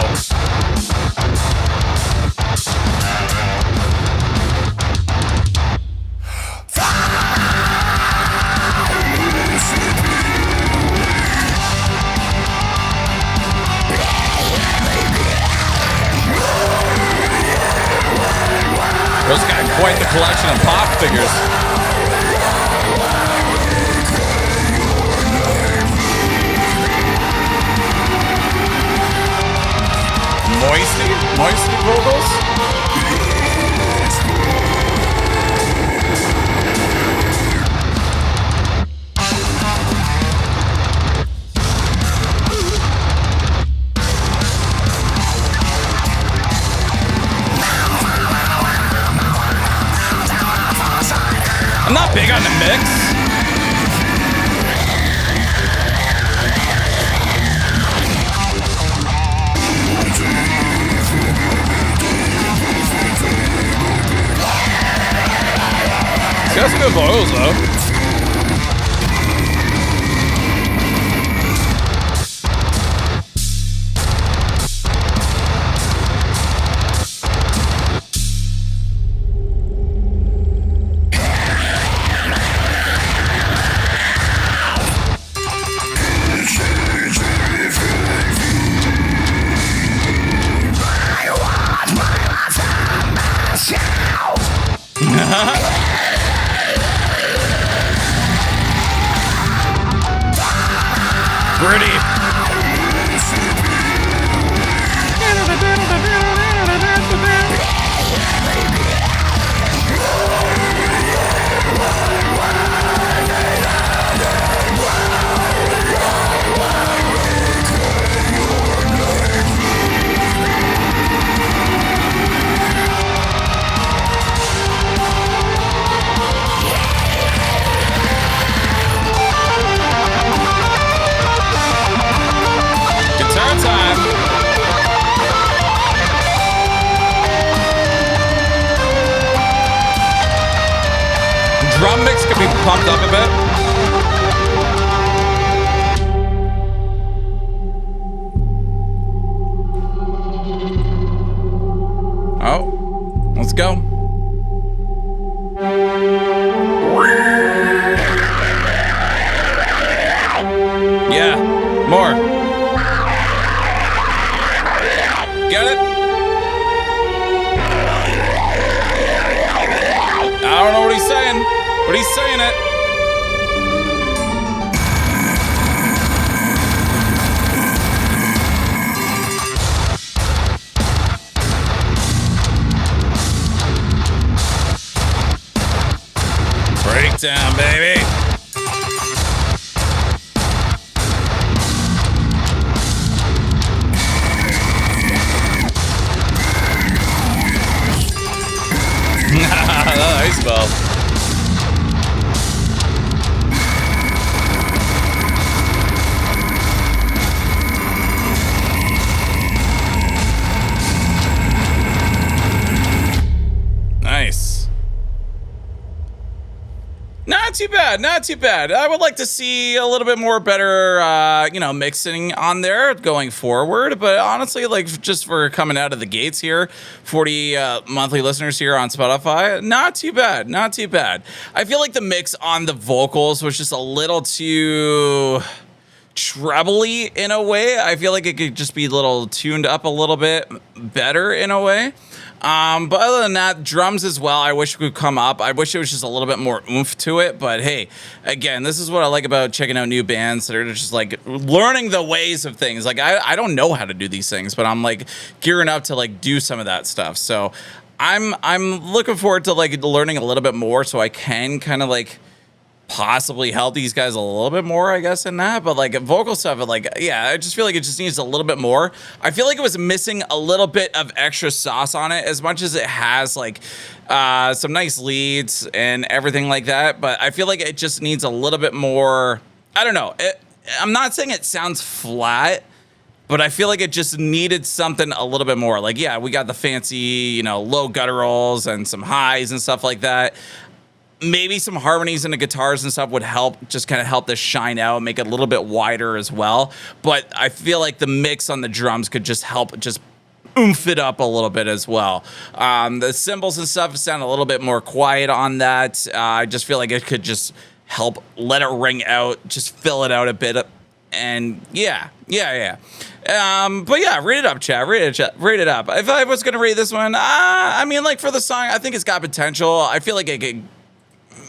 Bro's got quite the collection of pop figures. Moisty vocals. I'm not big on the mix. It's got some good vocals though. Pretty. Drum mix could be pumped up a bit. Oh, let's go. Yeah, more. Get it? I don't know what he's saying, but he's saying it. Breakdown, baby. Nice ball. Nice. Not too bad, not too bad. I would like to see a little bit more better, mixing on there going forward. But honestly, like just for coming out of the gates here, 40 monthly listeners here on Spotify, not too bad, not too bad. I feel like the mix on the vocals was just a little too trebly in a way. I feel like it could just be a little tuned up a little bit better in a way. But other than that, drums as well, I wish could come up. I wish it was just a little bit more oomph to it. But hey, again, this is what I like about checking out new bands that are just like learning the ways of things. Like I don't know how to do these things, but I'm like gearing up to like do some of that stuff. So I'm looking forward to like learning a little bit more so I can kind of like possibly help these guys a little bit more, I guess, in that. But like vocal stuff, like, yeah, I just feel like it just needs a little bit more. I feel like it was missing a little bit of extra sauce on it, as much as it has like some nice leads and everything like that. But I feel like it just needs a little bit more I don't know. I'm not saying it sounds flat, but I feel like it just needed something a little bit more. Like, yeah, we got the fancy, you know, low gutturals and some highs and stuff like that. Maybe some harmonies in the guitars and stuff would help, just kind of help this shine out, make it a little bit wider as well. But I feel like the mix on the drums could just help just oomph it up a little bit as well. The cymbals and stuff sound a little bit more quiet on that. I just feel like it could just help let it ring out, just fill it out a bit. And yeah. But yeah, rate it up, chat. Rate it up. If I was going to rate this one, I mean, like for the song, I think it's got potential. I feel like it could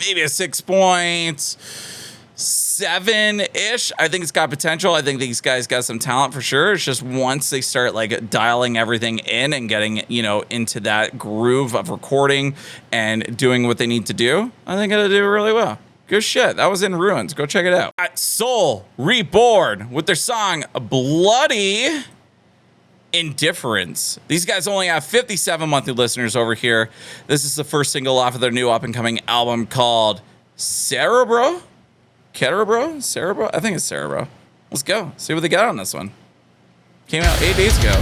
maybe a 6.7-ish. I think it's got potential. I think these guys got some talent for sure. It's just once they start like dialing everything in and getting, you know, into that groove of recording and doing what they need to do, I think it'll do really well. Good shit. That was In Ruins. Go check it out. At Soul Reborn with their song Bloody Indifference. These guys only have 57 monthly listeners over here. This is the first single off of their new up-and-coming album called Cerebro? Cerebro? I think it's Cerebro. Let's go. See what they got on this one. Came out 8 days ago.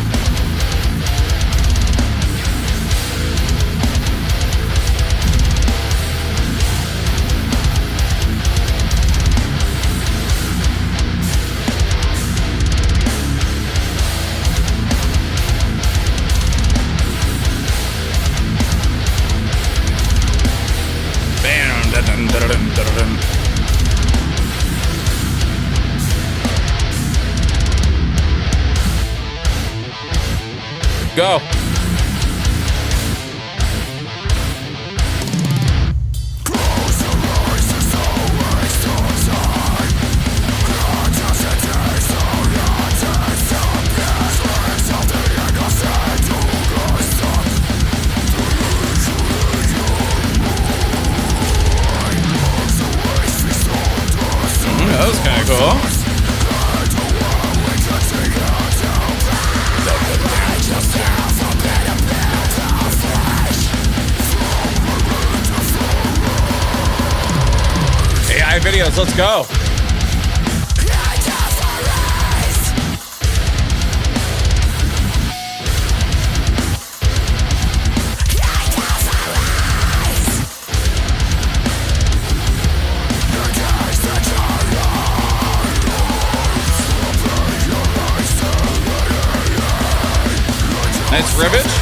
Go. That was kind of cool. AI videos, let's go. Nice ribbage.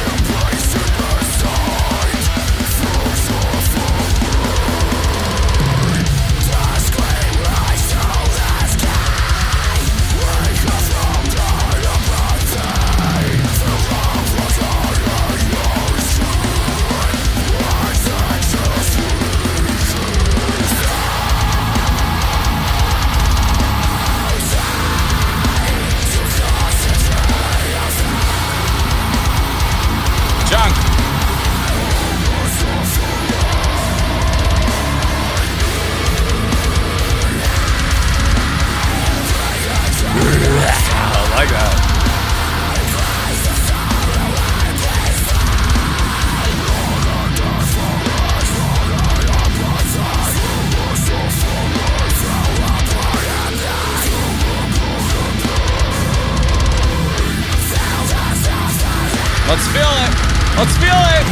Let's feel it. Let's feel it.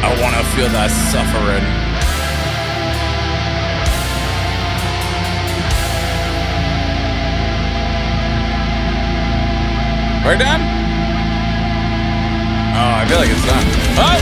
I want to feel that suffering. We're done? Oh, I feel like it's done. Oh!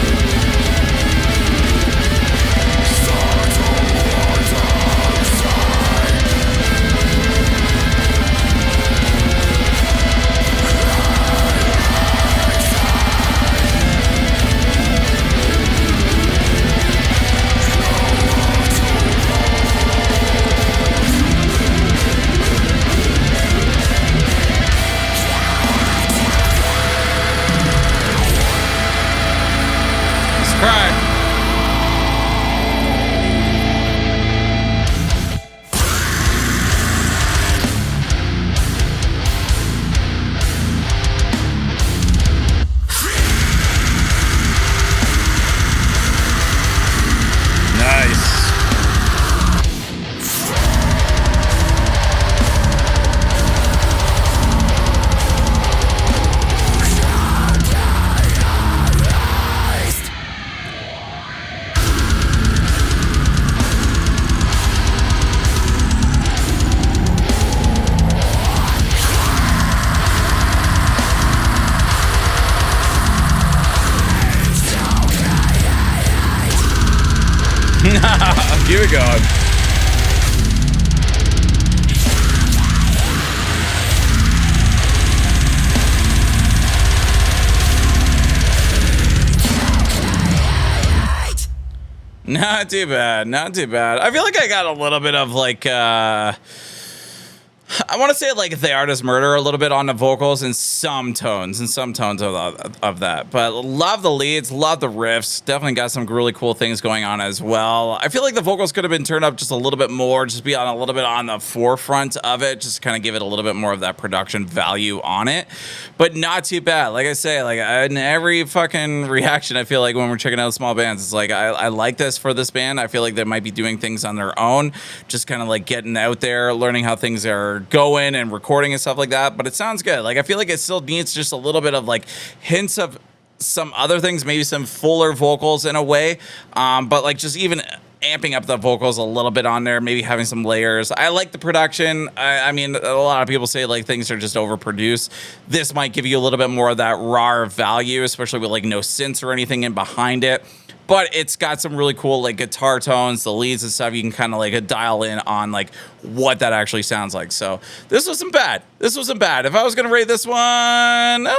Keep it going. Not too bad. Not too bad. I feel like I got a little bit of like, I want to say like the artist murder a little bit on the vocals and some tones of that, but love the leads, love the riffs. Definitely got some really cool things going on as well. I feel like the vocals could have been turned up just a little bit more, just be on a little bit on the forefront of it, just kind of give it a little bit more of that production value on it, but not too bad. Like I say, like in every fucking reaction, I feel like when we're checking out small bands, it's like, I like this for this band. I feel like they might be doing things on their own, just kind of like getting out there, learning how things are going and recording and stuff like that, but it sounds good. Like I feel like it still needs just a little bit of like hints of some other things, maybe some fuller vocals in a way, but like just even amping up the vocals a little bit on there, maybe having some layers. I like the production. I mean, a lot of people say like things are just overproduced. This might give you a little bit more of that raw value, especially with like no synths or anything in behind it. But it's got some really cool like guitar tones, the leads and stuff. You can kind of like dial in on like what that actually sounds like. So this wasn't bad. This wasn't bad. If I was gonna rate this one, I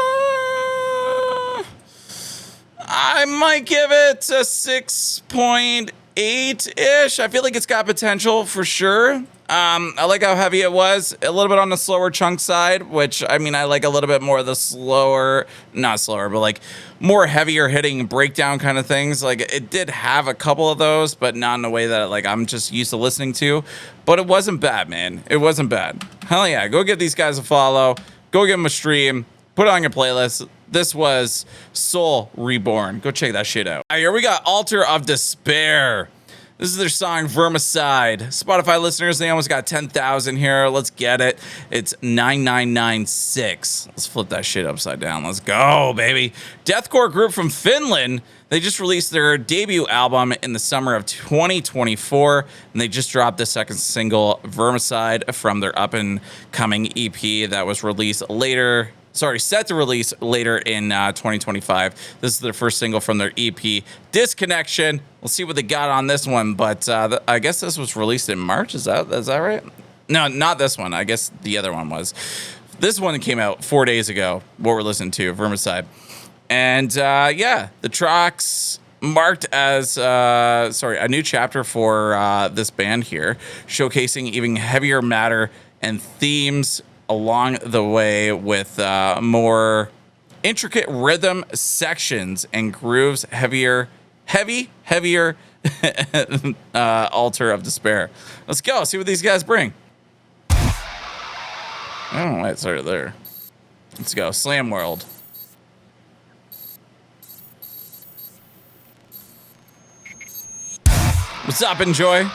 might give it a 6.8-ish. I feel like it's got potential for sure. I like how heavy it was, a little bit on the slower chunk side, which I mean, I like a little bit more of the slower, not slower, but like more heavier hitting breakdown kind of things. Like it did have a couple of those, but not in a way that like I'm just used to listening to, but it wasn't bad, man. It wasn't bad. Hell yeah. Go give these guys a follow. Go give them a stream. Put it on your playlist. This was Soul Reborn. Go check that shit out. All right, here we got Altar of Despair. This is their song Vermicide. Spotify listeners, they almost got 10,000 here. Let's get it. It's 9996. Let's flip that shit upside down. Let's go, baby. Deathcore group from Finland. They just released their debut album in the summer of 2024, and they just dropped the second single, Vermicide, from their up-and-coming EP that was released later. Set to release later in 2025. This is their first single from their EP, Disconnection. We'll see what they got on this one, but I guess this was released in March. Is that right? No, not this one. I guess the other one was. This one came out 4 days ago, what we're listening to, Vermicide. And yeah, the tracks marked as a new chapter for this band here, showcasing even heavier matter and themes along the way with more intricate rhythm sections and grooves, heavier Altar of Despair. Let's go see what these guys bring. Oh, it's right there. Let's go, Slam World. What's up, Enjoy?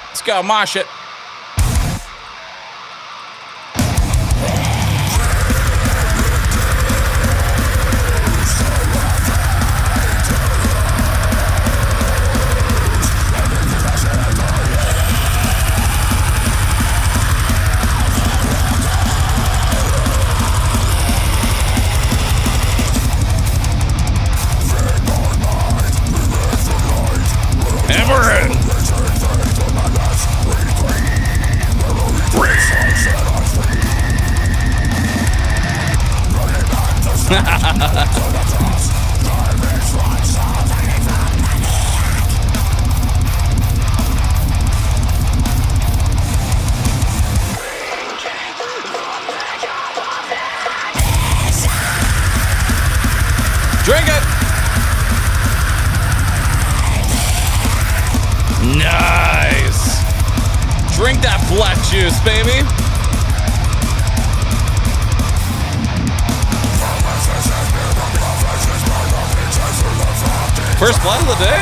Let's go, mosh it. Drink it. Nice. Drink that black juice, baby. First blood of the day?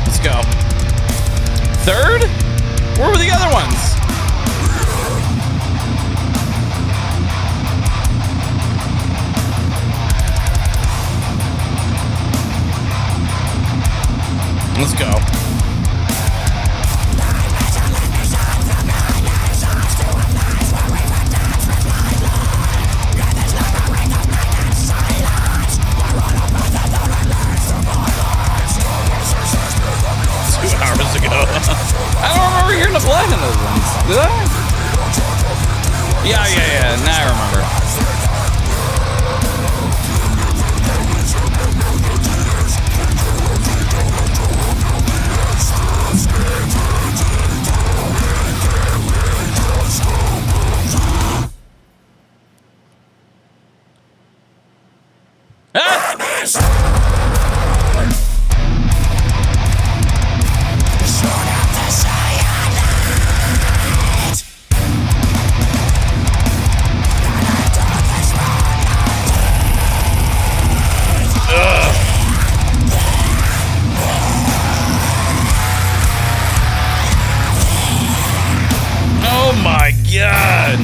Let's go. Third? Where were the other ones? Let's go. Hours ago. I don't remember hearing the Blegh in those ones. Did I? Yeah. Now I remember. Oh my god!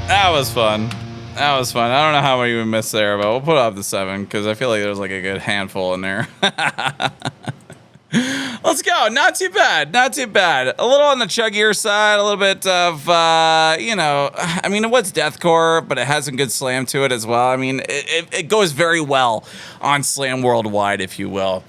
That was fun. That was fun. I don't know how we even missed there, but we'll put it up to 7 because I feel like there's like a good handful in there. Let's go. Not too bad. Not too bad. A little on the chuggier side. A little bit of, you know, I mean, it was deathcore, but it has some good slam to it as well. I mean, it goes very well on Slam Worldwide, if you will.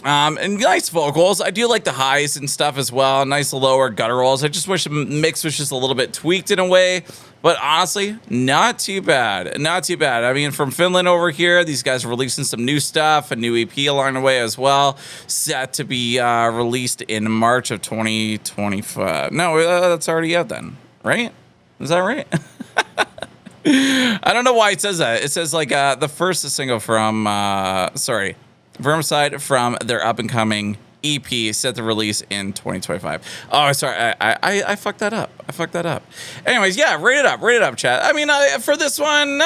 And nice vocals. I do like the highs and stuff as well. Nice lower gutturals. I just wish the mix was just a little bit tweaked in a way. But honestly, not too bad. Not too bad. I mean, from Finland over here, these guys are releasing some new stuff, a new EP along the way as well. Set to be released in March of 2025. No, that's already out then, right? Is that right? I don't know why it says that. It says like the first single from, Vermicide from their up-and-coming EP set to release in 2025. Oh, sorry, I fucked that up. I fucked that up. Anyways, yeah, rate it up, chat. I mean, for this one,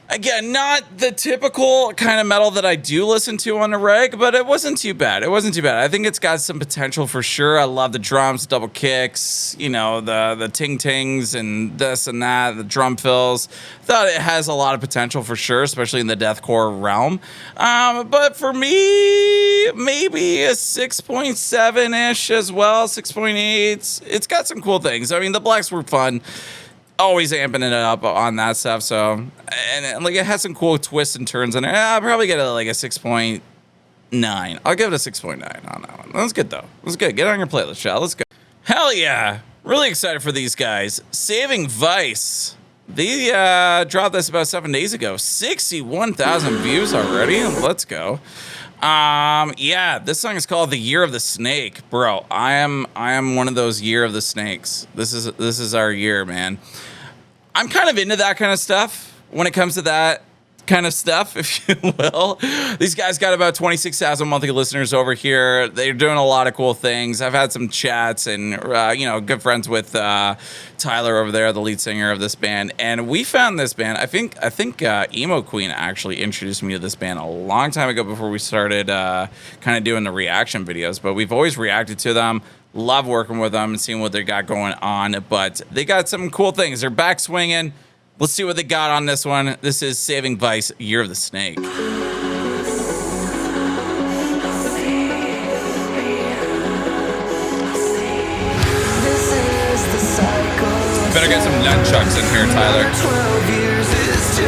again, not the typical kind of metal that I do listen to on the reg, but it wasn't too bad. It wasn't too bad. I think it's got some potential for sure. I love the drums, double kicks, you know, the ting-tings and this and that, the drum fills. Thought it has a lot of potential for sure, especially in the deathcore realm. But for me, maybe a 6.7-ish as well, 6.8. It's got some cool things. I mean, the blacks were fun. Always amping it up on that stuff, so and like it has some cool twists and turns in it. I'll probably get like a 6.9. I'll give it a 6.9 on that one. That's good though. That's good. Get it on your playlist, Shal. Let's go. Hell yeah! Really excited for these guys. Saving Vice. They dropped this about 7 days ago. 61,000 views already. Let's go. Yeah, this song is called The Year of the Snake. Bro, I am one of those Year of the Snakes. This is our year, man. I'm kind of into that kind of stuff when it comes to that kind of stuff, if you will. These guys got about 26,000 monthly listeners over here. They're doing a lot of cool things. I've had some chats and, you know, good friends with Tyler over there, the lead singer of this band. And we found this band. I think Emo Queen actually introduced me to this band a long time ago before we started kind of doing the reaction videos. But we've always reacted to them. Love working with them and seeing what they got going on. But they got some cool things. They're back swinging. Let's see what they got on this one. This is Saving Vice, Year of the Snake. Better get some nunchucks in here, Tyler. 12 years is too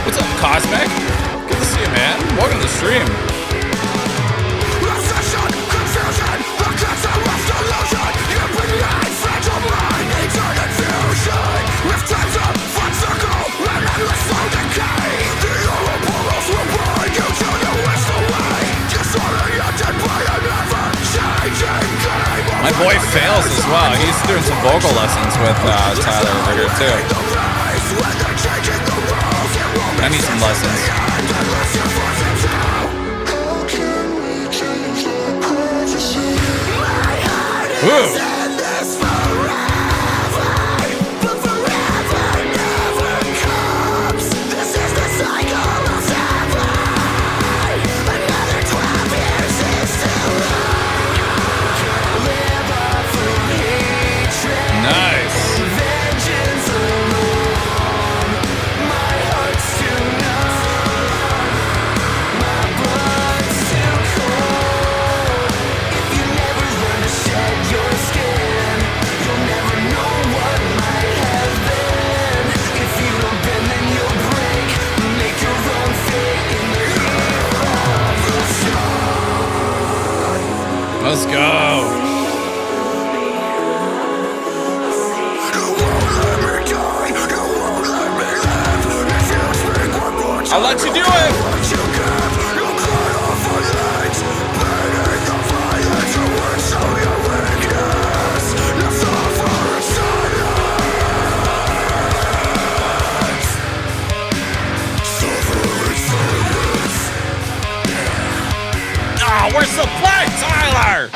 What's up, Cosmic? Good to see you, man. Welcome to the stream. My boy Fails as well. He's doing some vocal lessons with Tyler over here too. I need some lessons. Ooh. And this forever, but forever never comes. This is the cycle of Cipher. Another 12 years is too long. Live on through hatred. Nice. Vengeance alone. My heart's too numb. My blood's too cold. If you never learn to shed your skin, you'll never know what might have been. If you don't bend, then you'll break. Make your own fate in the heat of the sun. Let's go. I'll let you do it. Oh, where's the play, Tyler?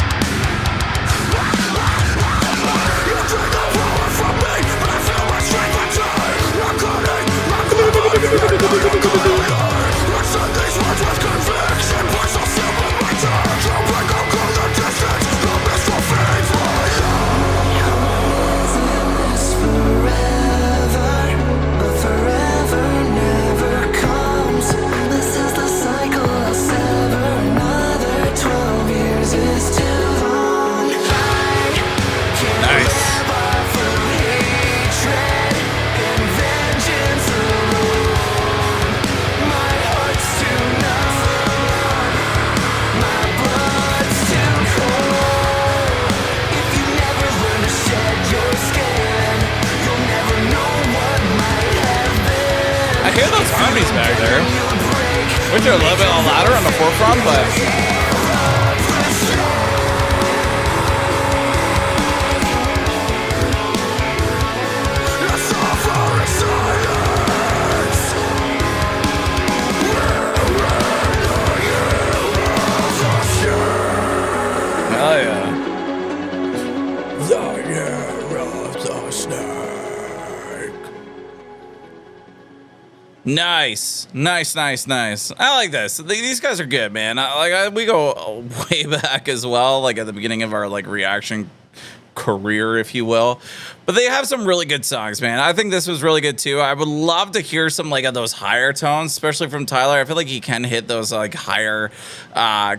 I hear those harmonies back there. Wish they're a little bit louder on the forefront, but hell yeah. The year of the snake. Nice. I like this. These guys are good, man. We go way back as well, like at the beginning of our like reaction career, if you will. But they have some really good songs, man. I think this was really good too. I would love to hear some like of those higher tones, especially from Tyler. I feel like he can hit those like higher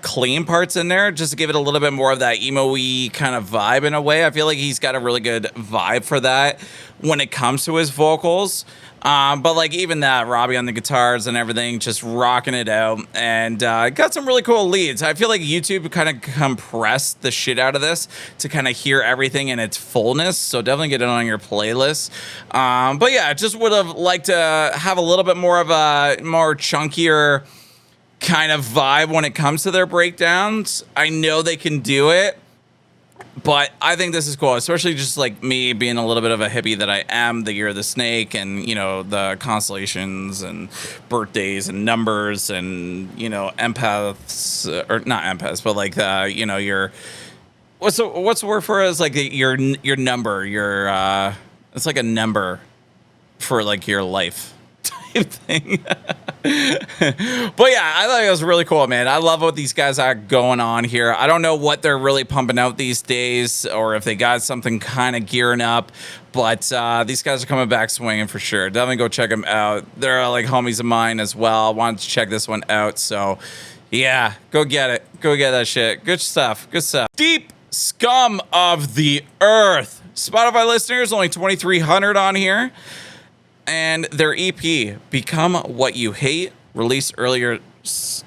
clean parts in there just to give it a little bit more of that emo-y kind of vibe in a way. I feel like he's got a really good vibe for that when it comes to his vocals. But like even that, Robbie on the guitars and everything, just rocking it out, and got some really cool leads. I feel like YouTube kind of compressed the shit out of this to kind of hear everything in its fullness. So definitely get it on your playlist. But yeah, just would have liked to have a little bit more of a more chunkier kind of vibe when it comes to their breakdowns. I know they can do it. But I think this is cool, especially just like me being a little bit of a hippie that I am, the year of the snake, and, you know, the constellations and birthdays and numbers and, you know, empaths, or not empaths, but like, you know, your, what's the word for it? It's like your number, it's like a number for like your life type thing. But yeah, I thought it was really cool, man. I love what these guys are going on here. I don't know what they're really pumping out these days, or if they got something kind of gearing up, but these guys are coming back swinging for sure. Definitely go check them out. They're like homies of mine as well. Wanted to check this one out, so yeah, go get it. Go get that shit. Good stuff. Deep Scum of the Earth. Spotify listeners, only 2,300 on here. And their EP, Become What You Hate, released earlier.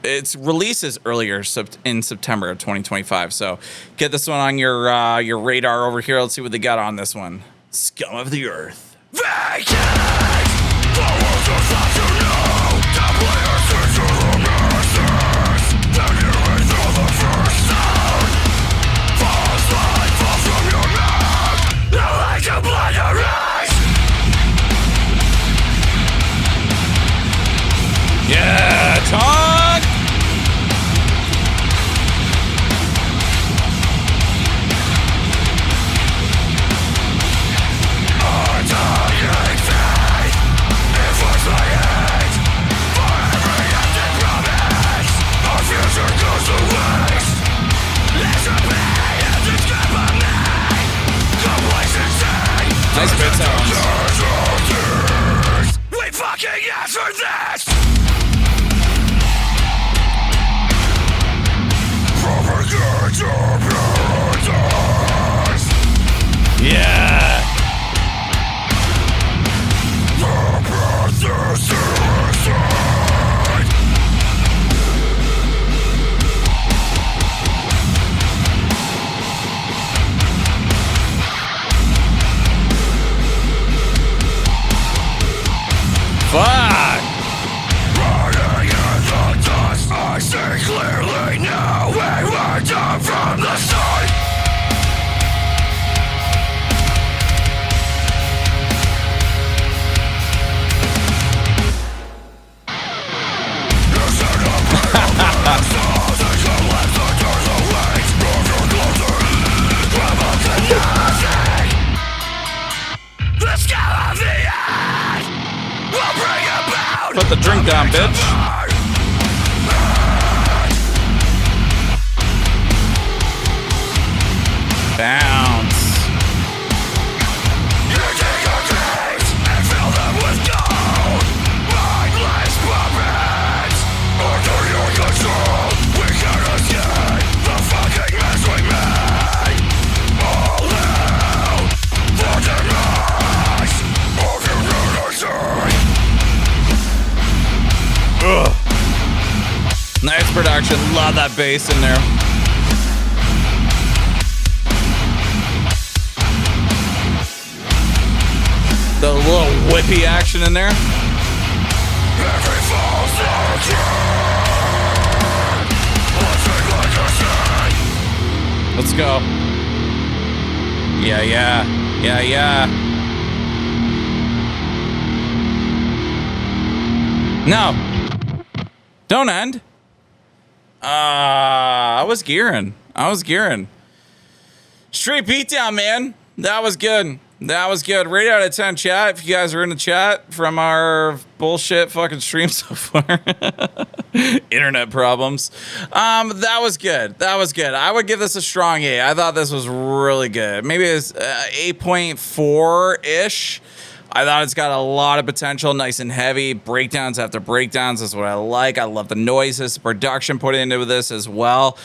Its release is earlier in September of 2025. So get this one on your radar over here. Let's see what they got on this one. Scum of the Earth. Yeah, talk! drink down, bitch. Bounce. Ugh. Nice production. Love that bass in there. The little whippy action in there. Let's go. Yeah, yeah. Yeah, yeah. No. Don't end. I was gearing. Straight beatdown, man. That was good. That was good. Rate out of 10, chat. If you guys are in the chat from our bullshit fucking stream so far. Internet problems. That was good. That was good. I would give this a strong A. I thought this was really good. Maybe it's 8.4-ish. I thought it's got a lot of potential, nice and heavy. Breakdowns after breakdowns is what I like. I love the noises, the production put into this as well.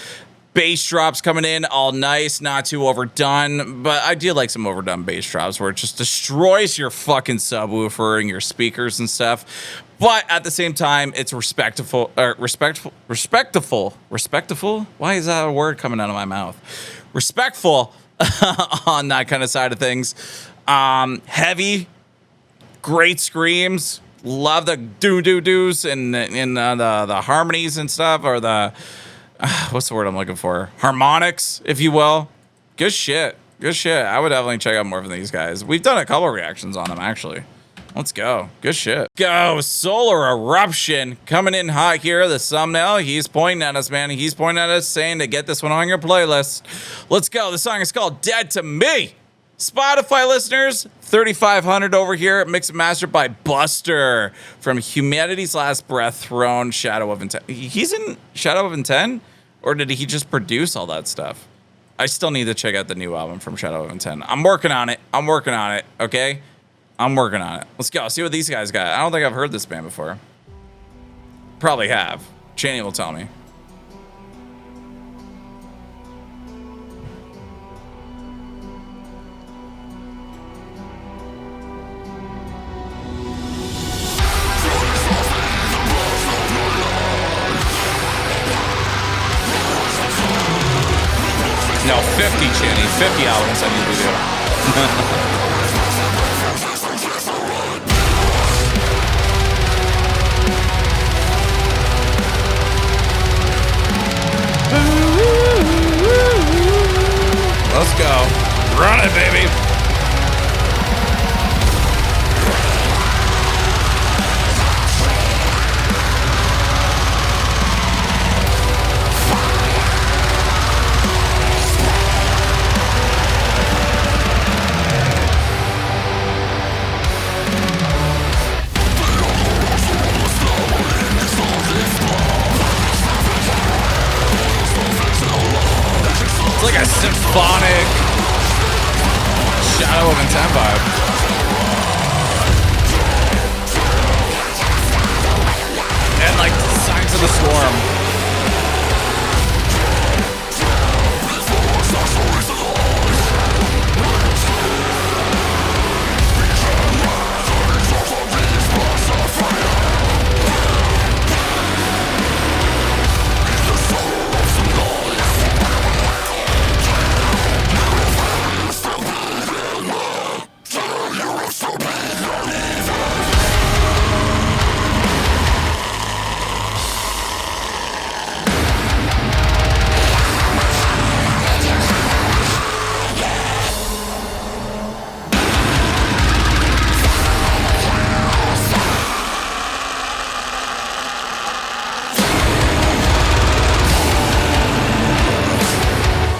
Bass drops coming in, all nice, not too overdone. But I do like some overdone bass drops where it just destroys your fucking subwoofer and your speakers and stuff. But at the same time, it's respectful. Why is that a word coming out of my mouth? Respectful on that kind of side of things. Heavy. Great screams. Love the do-do-do's and the harmonies and stuff, or the what's the word I'm looking for? Harmonics, if you will. Good shit. Good shit. I would definitely check out more from these guys. We've done a couple reactions on them, actually. Let's go. Good shit. Go. Solar Eruption coming in hot here. The thumbnail. He's pointing at us, man. He's pointing at us saying to get this one on your playlist. Let's go. The song is called Dead to Me. Spotify listeners, 3,500 over here. Mixed and mastered by Buster from Humanity's Last Breath, Throne, Shadow of Intent. He's in Shadow of Intent? Or did he just produce all that stuff? I still need to check out the new album from Shadow of Intent. I'm working on it. Okay? I'm working on it. Let's go. See what these guys got. I don't think I've heard this band before. Probably have. Chaney will tell me. No, 50, Chaney. 50 albums I need to do. Let's go. Run it, baby. It's like a symphonic Shadow of Intent vibe. And like Signs of the Storm.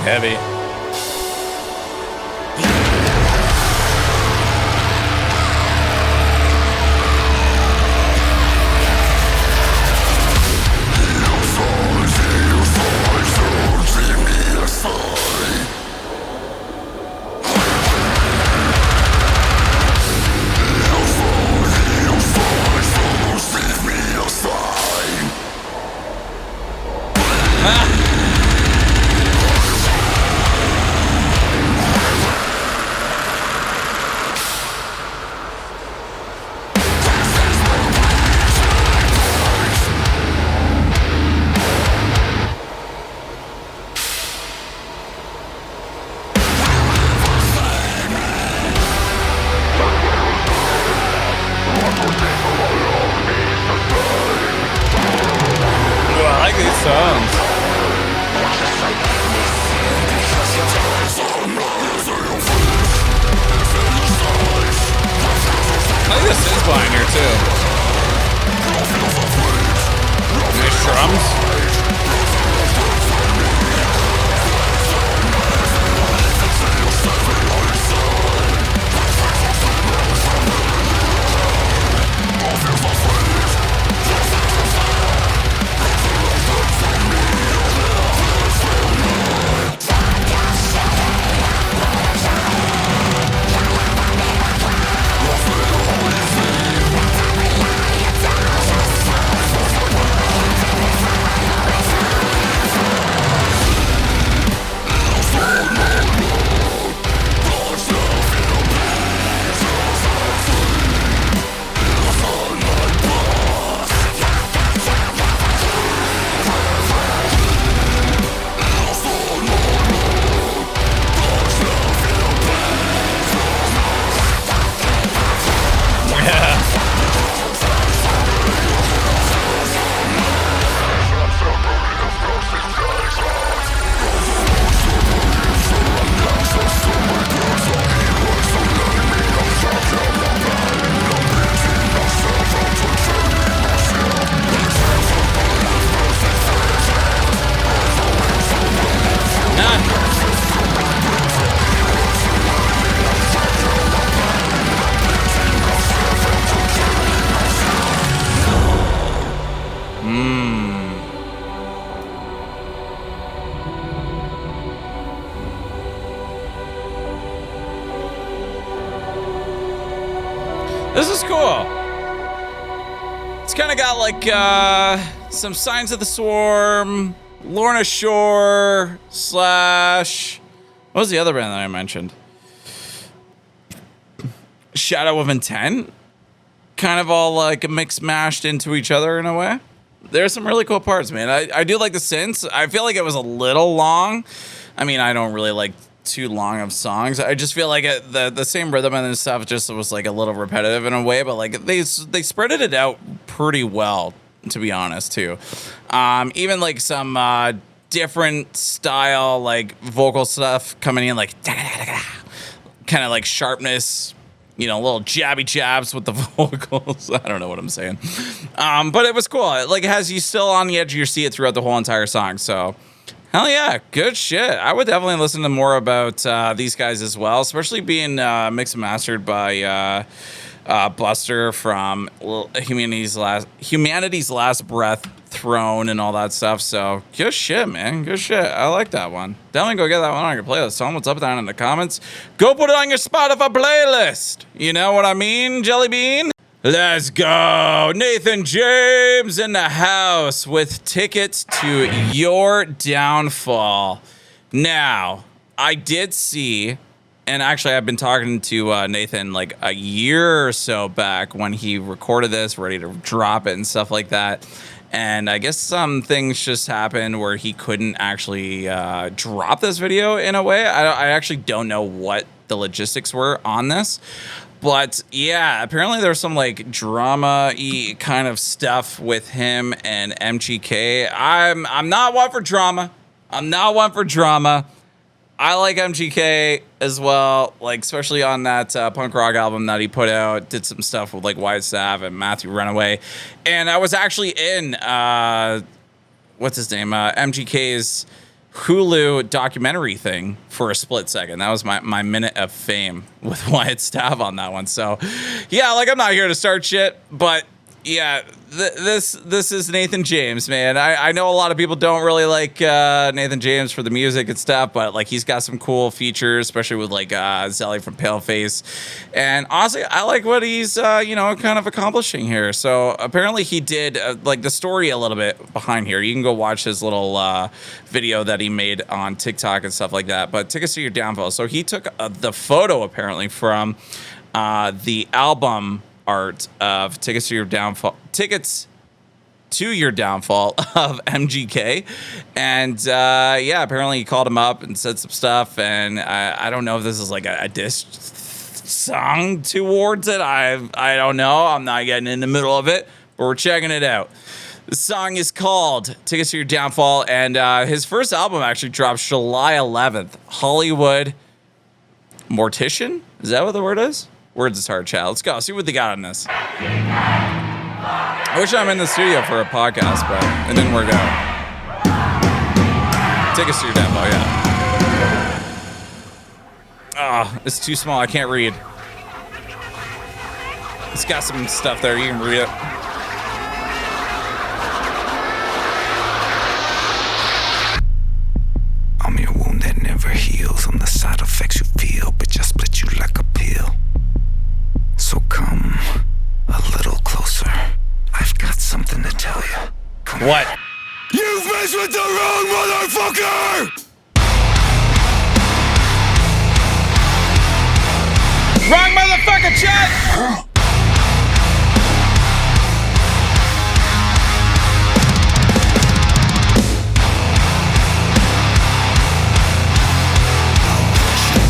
Heavy. This is cool. It's kind of got like some Signs of the Swarm, Lorna Shore / what was the other band that I mentioned? Shadow of Intent. Kind of all like mixed mashed into each other in a way. There's some really cool parts, man. I do like the synths. I feel like it was a little long. I mean, I don't really like too long of songs. I just feel like the same rhythm and stuff just was like a little repetitive in a way, but like they spreaded it out pretty well, to be honest, too. Even like some different style like vocal stuff coming in, like kind of like sharpness, you know, little jabby jabs with the vocals. I don't know what I'm saying. But it was cool. Like it has you still on the edge of your seat throughout the whole entire song. So hell yeah, good shit. I would definitely listen to more about these guys as well, especially being mixed and mastered by Buster from Humanity's Last Breath, Throne, and all that stuff. So good shit, man. Good shit. I like that one. Definitely go get that one on your playlist. Tell them what's up down in the comments. Go put it on your Spotify playlist. You know what I mean, Jelly Bean? Let's go. Nathan James in the house with Tickets to Your Downfall. Now, I did see, and actually I've been talking to Nathan like a year or so back when he recorded this, ready to drop it and stuff like that. And I guess some things just happened where he couldn't actually drop this video in a way. I actually don't know what the logistics were on this. But yeah, apparently there's some like drama-y kind of stuff with him and MGK. I'm not one for drama. I like MGK as well, like especially on that punk rock album that he put out. Did some stuff with like White Staff and Matthew Runaway, and I was actually in what's his name, MGK's Hulu documentary thing for a split second. That was my minute of fame with Wyatt Staff on that one. So yeah, like I'm not here to start shit, but Yeah, this is Nathan James, man. I know a lot of people don't really like Nathan James for the music and stuff, but like he's got some cool features, especially with like Zelly from Paleface. And honestly, I like what he's kind of accomplishing here. So apparently he did like the story a little bit behind here. You can go watch his little video that he made on TikTok and stuff like that. But Tickets to Your Downfall. So he took the photo apparently from the album art of Tickets to Your Downfall of MGK. And apparently he called him up and said some stuff, and I don't know if this is like a diss song towards it. I don't know. I'm not getting in the middle of it, but we're checking it out. The song is called Tickets to Your Downfall, and his first album actually drops July 11th. Hollywood Mortician? Is that what the word is? Words is hard, chat. Let's go. See what they got on this. I wish I'm in the studio for a podcast, but it didn't work out. Take us to your demo, yeah. Oh, it's too small. I can't read. It's got some stuff there. You can read it. I'm your wound that never heals. I'm the side effects you feel, but I split you like a pill. So come a little closer. I've got something to tell you. Come what? On. You've messed with the wrong motherfucker! Wrong motherfucker, Chad!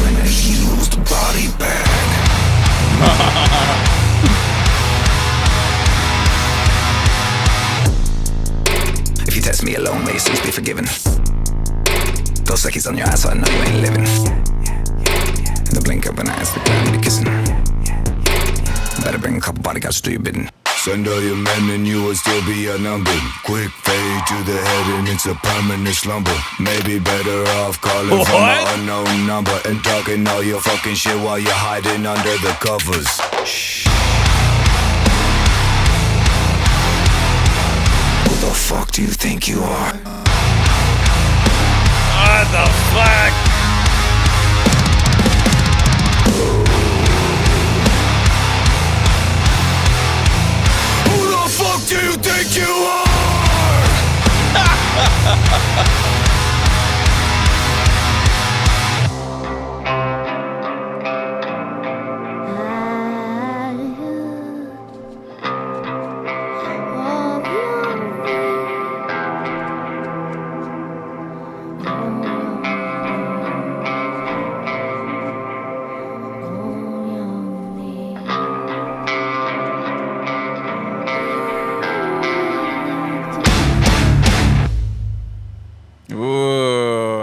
In a used body bag. If you test me alone, may your sins be forgiven. Those seconds on your ass, so I know you ain't living. In the blink of an eye, it's the ground be kissing. Better bring a couple bodyguards to do your bidding. Send all your men and you will still be outnumbered. Quick fade to the head and it's a permanent slumber. Maybe better off calling from an unknown number and talking all your fucking shit while you're hiding under the covers. Shh. Who the fuck do you think you are? What the fuck? Who the fuck do you think you are?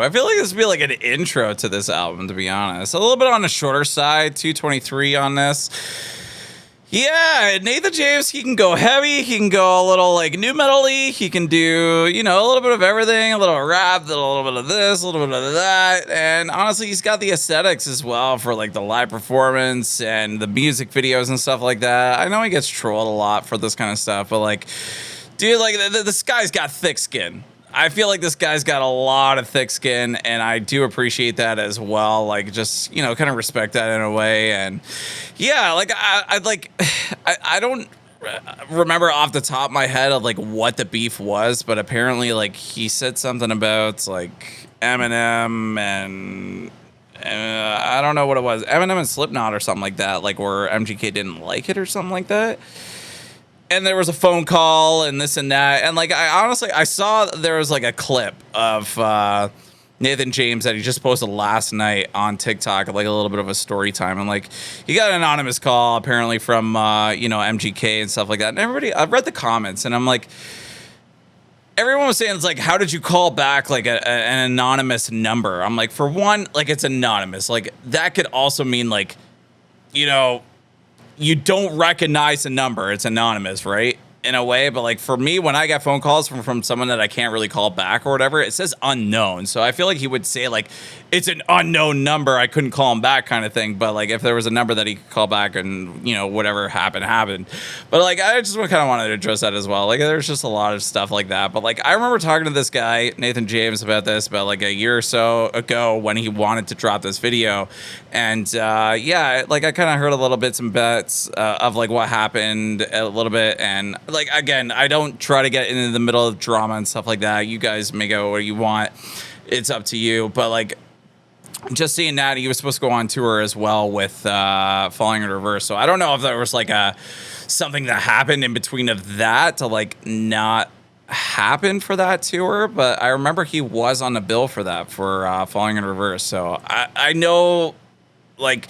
I feel like this would be like an intro to this album, to be honest. A little bit on the shorter side, 223 on this. Yeah, Nathan James, he can go heavy, he can go a little like new metal-y, he can do, a little bit of everything, a little rap, a little bit of this, a little bit of that, and honestly, he's got the aesthetics as well for like the live performance and the music videos and stuff like that. I know he gets trolled a lot for this kind of stuff, but like, dude, like this guy's got thick skin. I feel like this guy's got a lot of thick skin, and I do appreciate that as well. Like, just, kind of respect that in a way. And yeah, like, I don't remember off the top of my head of like what the beef was, but apparently, like, he said something about like Eminem and I don't know what it was, Eminem and Slipknot or something like that, like where MGK didn't like it or something like that. And there was a phone call and this and that. And like, I saw there was like a clip of Nathan James that he just posted last night on TikTok, like a little bit of a story time. And like, he got an anonymous call apparently from, MGK and stuff like that. And everybody, I've read the comments and I'm like, everyone was saying, it's like, how did you call back like an anonymous number? I'm like, for one, like it's anonymous. Like that could also mean like, you don't recognize the number. It's anonymous, right? in a way, but like for me, when I get phone calls from someone that I can't really call back or whatever, it says unknown. So I feel like he would say like it's an unknown number, I couldn't call him back kind of thing. But like if there was a number that he could call back and you know whatever happened. But like I just kind of wanted to address that as well. Like there's just a lot of stuff like that. But like I remember talking to this guy Nathan James about this about like a year or so ago when he wanted to drop this video, and yeah, like I kind of heard a little bits and bits of like what happened a little bit. And like again, I don't try to get into the middle of drama and stuff like that. You guys make it what you want. It's up to you. But like just seeing that he was supposed to go on tour as well with Falling in Reverse. So I don't know if there was like something that happened in between of that to like not happen for that tour. But I remember he was on the bill for that for Falling in Reverse. So I know like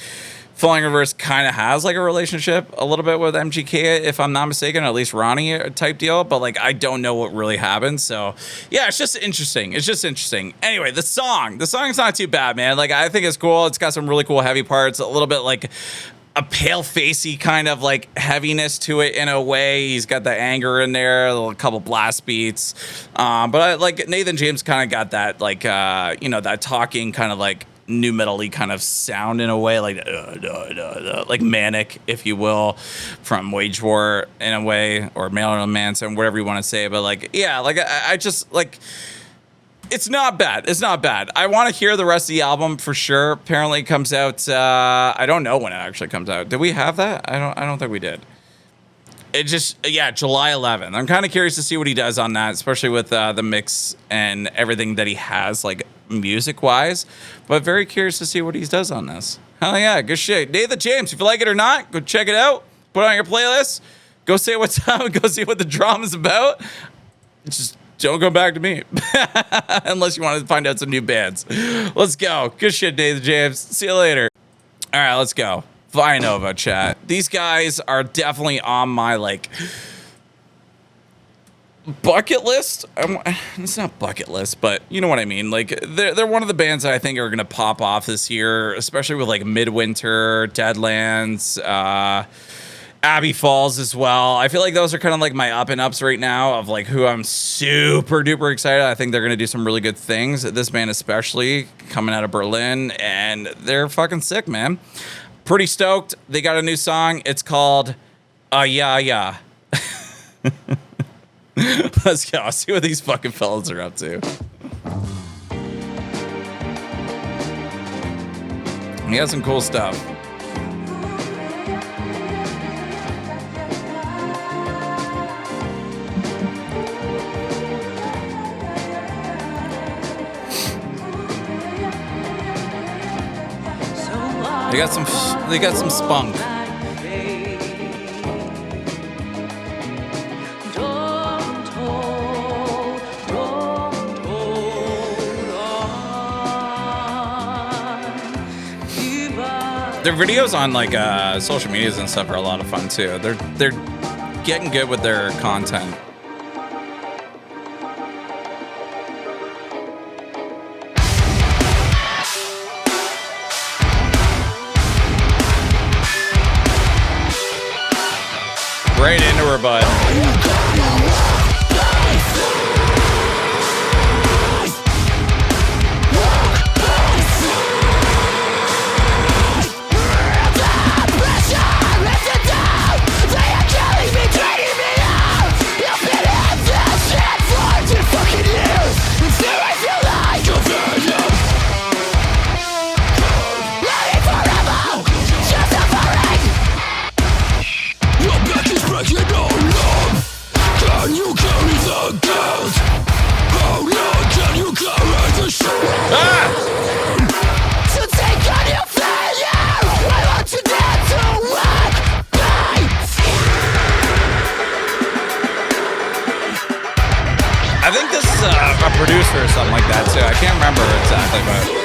Falling Reverse kind of has like a relationship a little bit with MGK, if I'm not mistaken, at least Ronnie type deal. But like, I don't know what really happened. So yeah, it's just interesting. It's just interesting. Anyway, the song's not too bad, man. Like, I think it's cool. It's got some really cool heavy parts, a little bit like a pale facey kind of like heaviness to it in a way. He's got the anger in there, a couple blast beats. But like Nathan James kind of got that like, you know, that talking kind of like new metal-y kind of sound in a way, like manic, if you will, from Wage War in a way, or Marilyn Manson, whatever you want to say. But like, yeah, like I just like, it's not bad. It's not bad. I want to hear the rest of the album for sure. Apparently it comes out, I don't know when it actually comes out. Did we have that? I don't think we did. It just, yeah, July 11th. I'm kind of curious to see what he does on that, especially with the mix and everything that he has, like music-wise. But very curious to see what he does on this. Hell yeah, good shit. Nathan James, if you like it or not, go check it out. Put it on your playlist. Go say what's up. Go see what the drama's about. Just don't go back to me. Unless you want to find out some new bands. Let's go. Good shit, Nathan James. See you later. All right, let's go. Vianova, chat. These guys are definitely on my like bucket list. It's not bucket list, but you know what I mean. Like they're one of the bands that I think are gonna pop off this year, especially with like Midwinter, Deadlands, Abbey Falls as well. I feel like those are kind of like my up and ups right now of like who I'm super duper excited. I think they're gonna do some really good things. This band especially coming out of Berlin, and they're fucking sick, man. Pretty stoked. They got a new song. It's called Yaya. Let's go. See what these fucking fellas are up to. He has some cool stuff. They got some spunk. Their videos on like social medias and stuff are a lot of fun too. They're getting good with their content. Right into her butt. I think this is a producer or something like that too. I can't remember exactly, but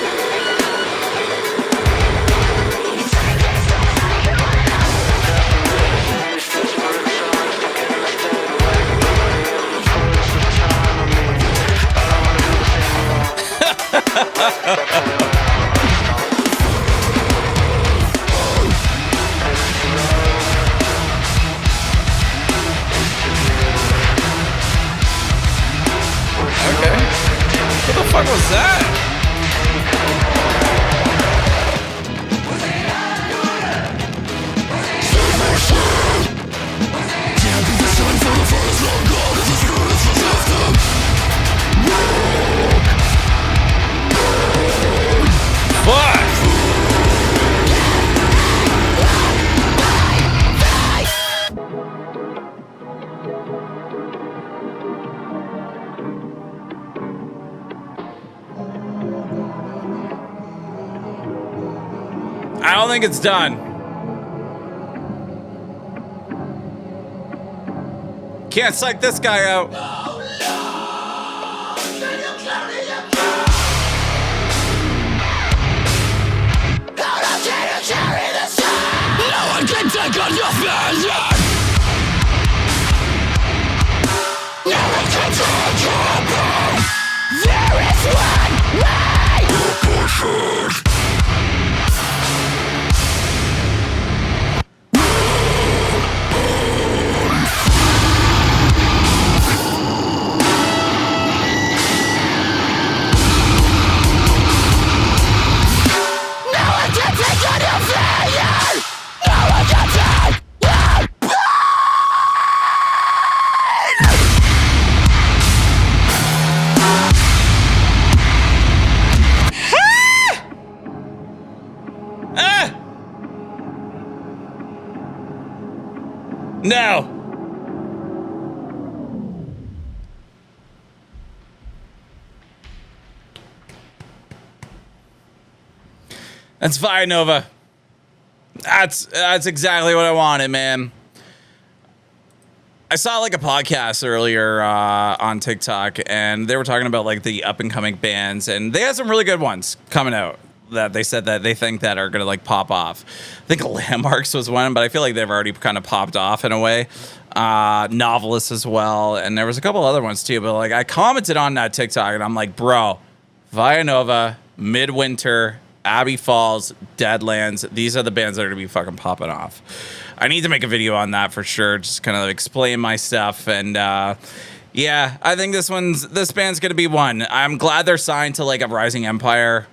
fuck was that? Fuck! I don't think it's done. Can't psych this guy out. No one can take on your vision. No one can take your pain. There is one way. No. That's Vianova. That's exactly what I wanted, man. I saw like a podcast earlier on TikTok, and they were talking about like the up and coming bands, and they had some really good ones coming out that they said that they think that are gonna like pop off. I think Landmarks was one, but I feel like they've already kind of popped off in a way. Novelist as well, and there was a couple other ones too. But like I commented on that TikTok, and I'm like, bro, Vianova, Midwinter, Abbey Falls, Deadlands. These are the bands that are gonna be fucking popping off. I need to make a video on that for sure. Just kind of explain my stuff. And yeah, I think this band's gonna be one. I'm glad they're signed to like a Rising Empire.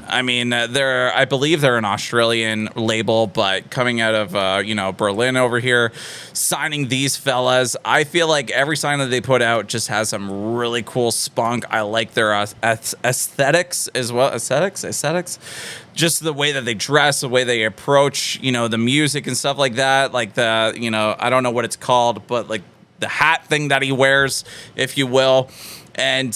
I mean, I believe they're an Australian label, but coming out of Berlin over here, signing these fellas, I feel like every sign that they put out just has some really cool spunk. I like their aesthetics as well. Aesthetics. Just the way that they dress, the way they approach, the music and stuff like that. Like I don't know what it's called, but like the hat thing that he wears, if you will, and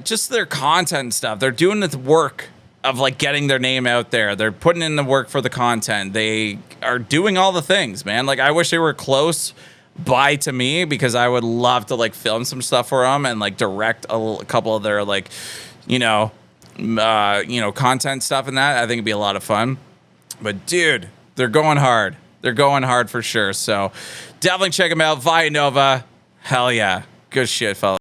just their content and stuff. They're doing the work of like getting their name out there. They're putting in the work for the content. They are doing all the things, man. Like I wish they were close by to me, because I would love to like film some stuff for them and like direct a couple of their like, content stuff and that. I think it'd be a lot of fun. But dude, they're going hard. They're going hard for sure. So definitely check them out. Vianova. Hell yeah. Good shit, fella.